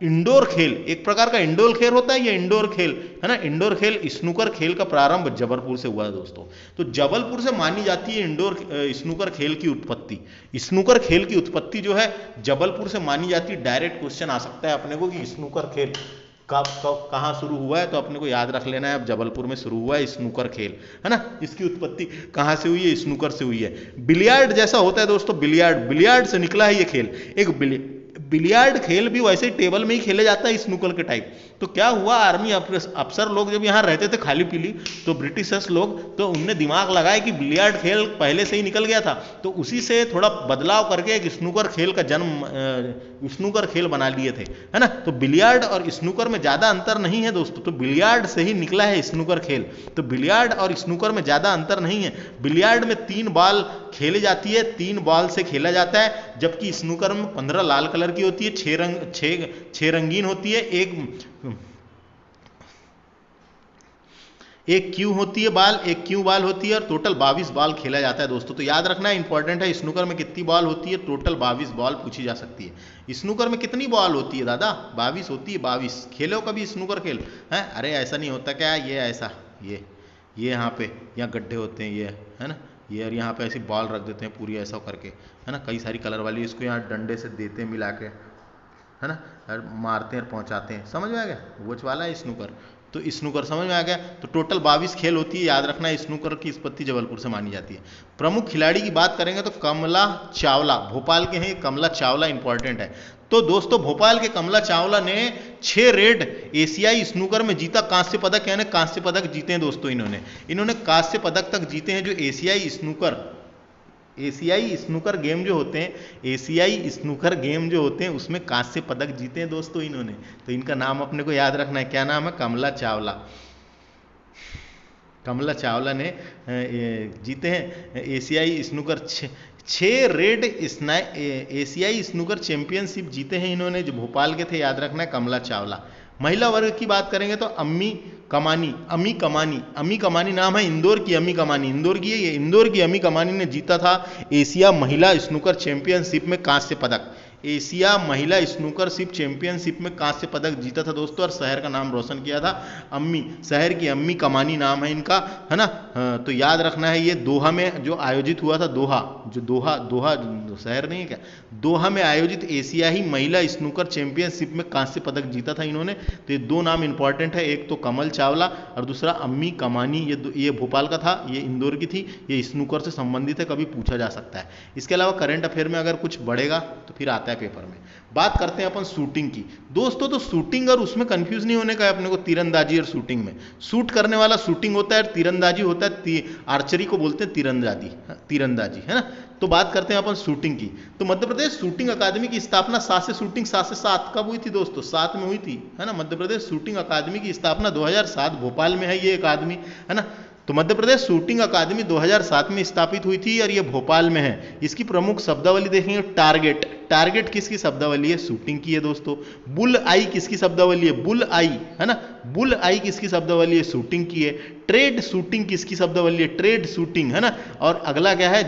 इंडोर खेल, एक प्रकार का इंडोर खेल होता है ये, इंडोर खेल, है ना, इंडोर खेल स्नूकर खेल का प्रारंभ जबलपुर से हुआ है दोस्तों। तो जबलपुर से मानी जाती है इंडोर स्नूकर खेल की उत्पत्ति। स्नूकर खेल की उत्पत्ति जो है जबलपुर से मानी जाती है। डायरेक्ट क्वेश्चन आ सकता है अपने को कि स्नूकर खेल कहाँ शुरू हुआ है, तो अपने को याद रख लेना है, अब जबलपुर में शुरू हुआ है स्नूकर खेल, है ना। इसकी उत्पत्ति कहाँ से हुई है? स्नूकर से हुई है। बिलियार्ड जैसा होता है दोस्तों, बिलियार्ड से निकला है ये खेल। एक बिलियार्ड खेल भी वैसे ही टेबल में ही खेले जाता है स्नूकर के टाइप। तो क्या हुआ, आर्मी अफसर लोग जब यहाँ रहते थे खाली पीली, तो ब्रिटिशर्स लोग, तो उनने दिमाग लगाया कि बिलियार्ड खेल पहले से ही निकल गया था, तो उसी से थोड़ा बदलाव करके एक स्नूकर खेल का जन्म, स्नूकर खेल बना लिए थे, है ना। तो बिलियार्ड और स्नूकर में ज्यादा अंतर नहीं है दोस्तों, तो बिलियार्ड से ही निकला है स्नूकर खेल। तो बिलियार्ड और स्नूकर में ज्यादा अंतर नहीं है। बिलियार्ड में 3 बॉल खेली जाती है, 3 बॉल से खेला जाता है, जबकि स्नूकर में 15 लाल कलर की होती है, 6 रंगीन होती है, एक क्यू होती है बॉल, एक क्यू बॉल होती है, और टोटल 22 बॉल खेला जाता है दोस्तों। तो याद रखना इंपॉर्टेंट है, स्नूकर में कितनी बॉल होती है? टोटल 22 बॉल पूछी जा सकती है। स्नूकर में कितनी बॉल होती है दादा? 22 होती है, 22। खेलो कभी स्नूकर खेल है? अरे ऐसा नहीं होता क्या, ये ऐसा, ये यहाँ पे, यहाँ गड्ढे होते हैं, ये है ना, ये, और यहाँ पे ऐसी बॉल रख देते हैं पूरी ऐसा करके, है ना, कई सारी कलर वाली, इसको यहाँ डंडे से देते हैं मिला के, है ना, और मारते हैं और पहुंचाते हैं। समझ में आ गया? वो वाला है स्नूकर। तो स्नूकर समझ में आ गया। तो टोटल 22 खेल होती है, याद रखना है। स्नूकर की उत्पत्ति जबलपुर से मानी जाती है। प्रमुख खिलाड़ी की बात करेंगे तो कमला चावला, भोपाल के हैं कमला चावला, इंपॉर्टेंट है। तो दोस्तों भोपाल के कमला चावला ने 6 रेड एशियाई स्नूकर में जीता कांस्य पदक, यानी कांस्य पदक जीते हैं दोस्तों इन्होंने कांस्य पदक तक जीते हैं। जो एशियाई स्नूकर गेम जो होते हैं, एशियाई स्नूकर गेम जो होते हैं, उसमें कांस्य पदक जीते हैं दोस्तों इन्होंने। तो इनका नाम अपने को याद रखना है, क्या नाम है? कमला चावला। कमला चावला ने जीते हैं एशियाई स्नूकर 6 रेड एशियाई स्नूकर चैंपियनशिप जीते हैं इन्होंने, जो भोपाल के थे, याद रखना है, कमला चावला। महिला वर्ग की बात करेंगे तो अमी कमानी नाम है, इंदौर की अमी कमानी, इंदौर की अमी कमानी ने जीता था एशिया महिला स्नूकर चैंपियनशिप में कांस्य पदक। एशिया महिला स्नूकरशिप चैंपियनशिप में कांस्य पदक जीता था दोस्तों, और शहर का नाम रोशन किया था अम्मी, शहर की अम्मी कमानी नाम है इनका, है ना। तो याद रखना है, ये दोहा में जो आयोजित हुआ था, दोहा जो दोहा शहर नहीं है क्या, दोहा में आयोजित एशियाई महिला स्नूकर चैंपियनशिप में कांस्य पदक जीता था इन्होंने। तो ये दो नाम इंपॉर्टेंट है, एक तो कमल चावला और दूसरा अम्मी कमानी। ये भोपाल का था, ये इंदौर की थी, ये स्नूकर से संबंधित है, कभी पूछा जा सकता है। इसके अलावा करंट अफेयर में अगर कुछ बढ़ेगा तो फिर आता है पेपर में। बात करते हैं अपन शूटिंग की दोस्तों। तो शूटिंग और उसमें कंफ्यूज नहीं होने का है अपने को, तीरंदाजी और शूटिंग में। शूट करने वाला शूटिंग होता है, तीरंदाजी होता है, आर्चरी को बोलते हैं तीरंदाजी, है ना। तो बात करते हैं अपन शूटिंग की। तो मध्य प्रदेश शूटिंग अकादमी की स्थापना 7 से 7 कब हुई थी दोस्तों? 7 में हुई थी, है ना। मध्य प्रदेश शूटिंग अकादमी की स्थापना 2007 भोपाल में है ये अकादमी, है ना। तो मध्य प्रदेश शूटिंग अकादमी 2007 में स्थापित हुई थी और ये भोपाल में है। इसकी प्रमुख शब्दावली देखेंगे, टारगेट किसकी शब्दावली है? शूटिंग की है दोस्तों। बुल आई किसकी शब्दावली है? बुल आई, है ना। बुल आई किसकी शब्दावली है? शूटिंग की है। ट्रेड शूटिंग किसकी शब्दावली है? ट्रेड शूटिंग, है ना। और अगला क्या है?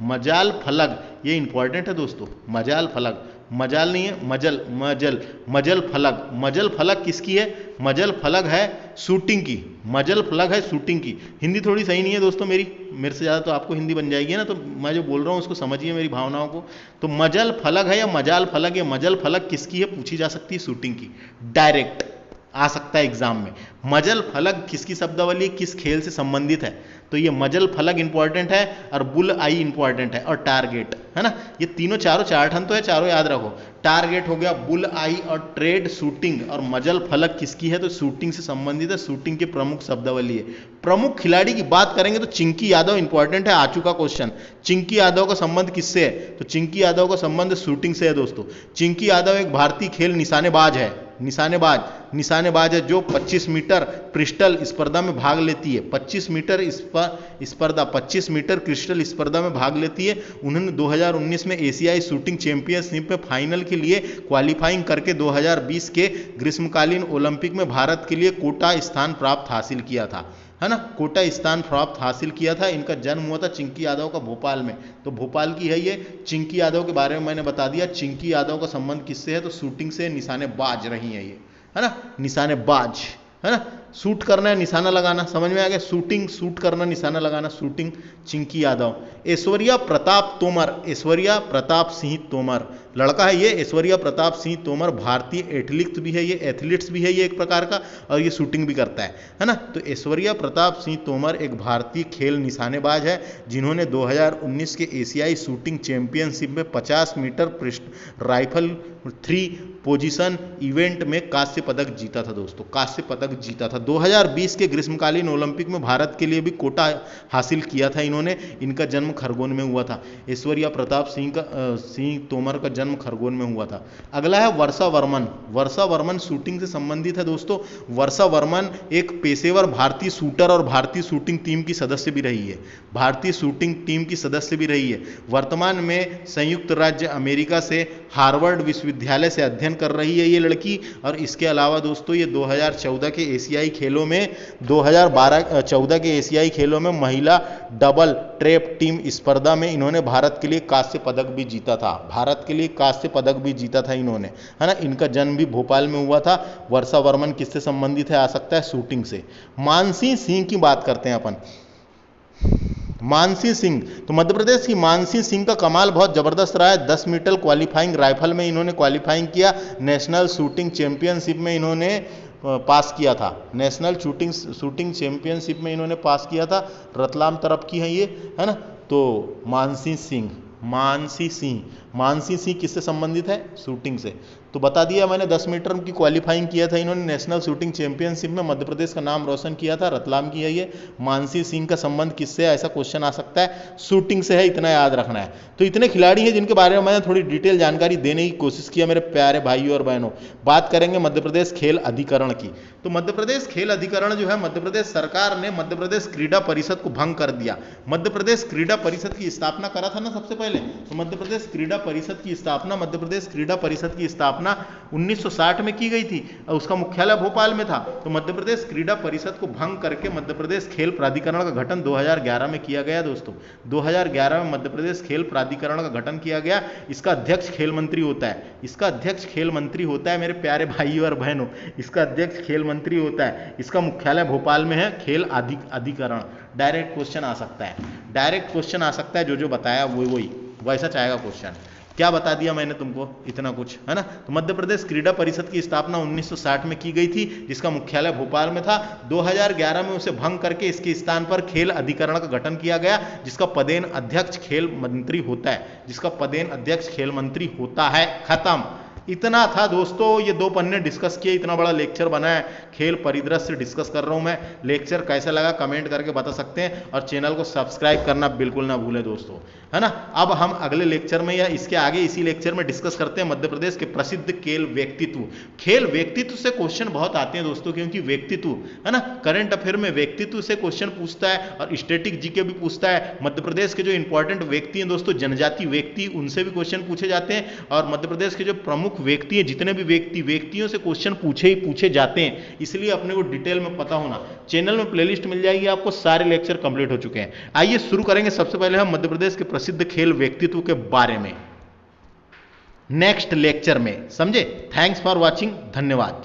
मजाल फलग, ये इंपॉर्टेंट है दोस्तों। मजाल फलग, मजाल नहीं है, मजल फलक किसकी है? मजल फलक है शूटिंग की, मजल फलक है शूटिंग की। हिंदी थोड़ी सही नहीं है दोस्तों मेरे से ज़्यादा तो आपको हिंदी बन जाएगी ना, तो मैं जो बोल रहा हूँ उसको समझिए मेरी भावनाओं को। तो मजल फलक है या मजाल फलक, या मजल फलक किसकी है पूछी जा सकती है, शूटिंग की। डायरेक्ट आ सकता है एग्जाम में। मजल फलक किसकी शब्दावली, किस खेल से संबंधित है? तो ये मजल फलक इंपॉर्टेंट है और बुल आई इंपॉर्टेंट है और टारगेट, है ना। ये तीनों चार ठन तो है, चारों याद रखो। टारगेट हो गया, बुल आई और ट्रेड शूटिंग, और मजल फलक किसकी है? तो शूटिंग से संबंधित है, शूटिंग के प्रमुख शब्दावली है। प्रमुख खिलाड़ी की बात करेंगे तो चिंकी यादव इंपॉर्टेंट है, आ चुका क्वेश्चन। चिंकी यादव का संबंध किससे है? तो चिंकी यादव का संबंध शूटिंग से है दोस्तों। चिंकी यादव एक भारतीय खेल निशानेबाज है, निशानेबाज है जो 25 मीटर क्रिस्टल स्पर्धा में भाग लेती है। 25 मीटर क्रिस्टल स्पर्धा में भाग लेती है। उन्होंने 2019 में एशियाई शूटिंग चैंपियनशिप में फाइनल के लिए क्वालिफाइंग करके 2020 के ग्रीष्मकालीन ओलंपिक में भारत के लिए कोटा स्थान प्राप्त हासिल किया था, है ना। कोटा स्थान प्राप्त हासिल किया था। इनका जन्म हुआ था चिंकी यादव का भोपाल में। तो भोपाल की है ये। चिंकी यादव के बारे में मैंने बता दिया। चिंकी यादव का संबंध किससे है? तो शूटिंग से, निशानेबाज रही है ये, है ना, निशानेबाज, है ना। शूट करना है, निशाना लगाना, समझ में आ गया। शूट करना, निशाना लगाना, शूटिंग। चिंकी यादव। ऐश्वर्या प्रताप सिंह तोमर लड़का है ये। ऐश्वर्या प्रताप सिंह तोमर भारतीय एथलीट भी है ये, एथलीट्स भी है ये एक प्रकार का, और ये शूटिंग भी करता है ना। तो ऐश्वर्या प्रताप सिंह तोमर एक भारतीय खेल निशानेबाज है जिन्होंने 2019 के एशियाई शूटिंग चैंपियनशिप में 50 मीटर राइफल 3 पोजीशन इवेंट में कांस्य पदक जीता था दोस्तों, कांस्य पदक जीता था। 2020 के ग्रीष्मकालीन ओलंपिक में भारत के लिए भी कोटा हासिल किया था इन्होंने। इनका जन्म खरगोन में हुआ था। ऐश्वर्या प्रताप सिंह तोमर का जन्म खरगोन में हुआ था। अगला है वर्षा वर्मन शूटिंग से संबंधित है दोस्तों। वर्षा वर्मन एक पेशेवर भारतीय शूटर और भारतीय शूटिंग टीम की सदस्य भी रही है, वर्तमान में संयुक्त राज्य अमेरिका से हार्वर्ड विश्वविद्यालय से अध्ययन कर रही है ये लड़की। और इसके अलावा दोस्तों ये 2014 के एशियाई खेलों में महिला डबल ट्रैप टीम स्पर्धा में इन्होंने भारत के लिए कांस्य पदक भी जीता था इन्होंने, है ना। इनका जन्म भी भोपाल में हुआ था। वर्षा वर्मन किससे संबंधित है? आ सकता है शूटिंग से। मानसी सिंह की बात करते हैं अपन। मानसी सिंह, तो मध्य प्रदेश की मानसी सिंह का कमाल बहुत जबरदस्त रहा है। 10 मीटर क्वालिफाइंग राइफल में इन्होंने क्वालिफाइंग किया। नेशनल शूटिंग चैंपियनशिप में इन्होंने पास किया था। नेशनल शूटिंग चैंपियनशिप में इन्होंने पास किया था। रतलाम तरफ की है ये, है ना। तो मानसी सिंह किससे संबंधित है? शूटिंग से। तो बता दिया मैंने, 10 मीटर की क्वालिफाइंग किया था इन्होंने। नेशनल शूटिंग चैंपियनशिप में मध्य प्रदेश का नाम रोशन किया था। रतलाम की है ये। मानसी सिंह का संबंध किससे है? ऐसा क्वेश्चन आ सकता है, शूटिंग से है, इतना याद रखना है। तो इतने खिलाड़ी हैं जिनके बारे में मैंने थोड़ी डिटेल जानकारी देने की कोशिश किया मेरे प्यारे भाइयों और बहनों। बात करेंगे मध्य प्रदेश खेल अधिकरण की। तो मध्य प्रदेश खेल अधिकरण जो है, मध्य प्रदेश सरकार ने मध्य प्रदेश क्रीडा परिषद को भंग कर दिया। मध्य प्रदेश क्रीडा परिषद की स्थापना करा था ना सबसे पहले, तो मध्य प्रदेश क्रीडा परिषद की स्थापना स्थापना 1960 में की गई थी और उसका मुख्यालय भोपाल में था। तो मध्य प्रदेश क्रीड़ा परिषद को भंग करके मध्य प्रदेश खेल प्राधिकरण का गठन 2011 में किया गया दोस्तों। 2011 में मध्य प्रदेश खेल प्राधिकरण का गठन किया गया। इसका अध्यक्ष खेल मंत्री होता है। इसका अध्यक्ष खेल मंत्री होता है मेरे प्यारे भाइयों और बहनों, इसका अध्यक्ष खेल मंत्री होता है। इसका मुख्यालय भोपाल में है। खेल अधिकरण, डायरेक्ट क्वेश्चन आ सकता है, डायरेक्ट क्वेश्चन आ सकता है। जो बताया वही वैसा चाहेगा क्वेश्चन। क्या बता दिया मैंने तुमको, इतना कुछ है ना। तो मध्य प्रदेश क्रीड़ा परिषद की स्थापना 1960 में की गई थी, जिसका मुख्यालय भोपाल में था। 2011 में उसे भंग करके इसके स्थान पर खेल अधिकरण का गठन किया गया, जिसका पदेन अध्यक्ष खेल मंत्री होता है, जिसका पदेन अध्यक्ष खेल मंत्री होता है। खत्म। इतना था दोस्तों, ये 2 पन्ने डिस्कस किए, इतना बड़ा लेक्चर बना है, खेल परिदृश्य डिस्कस कर रहा हूं मैं। लेक्चर कैसा लगा कमेंट करके बता सकते हैं, और चैनल को सब्सक्राइब करना बिल्कुल ना भूलें दोस्तों, है ना। अब हम अगले लेक्चर में या इसके आगे इसी लेक्चर में डिस्कस करते हैं मध्य प्रदेश के प्रसिद्ध खेल व्यक्तित्व। खेल व्यक्तित्व से क्वेश्चन बहुत आते हैं दोस्तों, क्योंकि व्यक्तित्व है ना, करंट अफेयर में व्यक्तित्व से क्वेश्चन पूछता है और स्टैटिक जीके भी पूछता है। मध्य प्रदेश के जो इंपॉर्टेंट व्यक्ति हैं दोस्तों, जनजाति व्यक्ति, उनसे भी क्वेश्चन पूछे जाते हैं। और मध्य प्रदेश के जो प्रमुख व्यक्ति हैं, जितने भी व्यक्तियों से क्वेश्चन पूछे जाते हैं, इसलिए अपने को डिटेल में पता होना। चैनल में प्लेलिस्ट मिल जाएगी आपको, सारे लेक्चर कंप्लीट हो चुके हैं। आइए शुरू करेंगे। सबसे पहले हम मध्य प्रदेश के प्रसिद्ध खेल व्यक्तित्व के बारे में नेक्स्ट लेक्चर में समझे। थैंक्स फॉर वॉचिंग, धन्यवाद।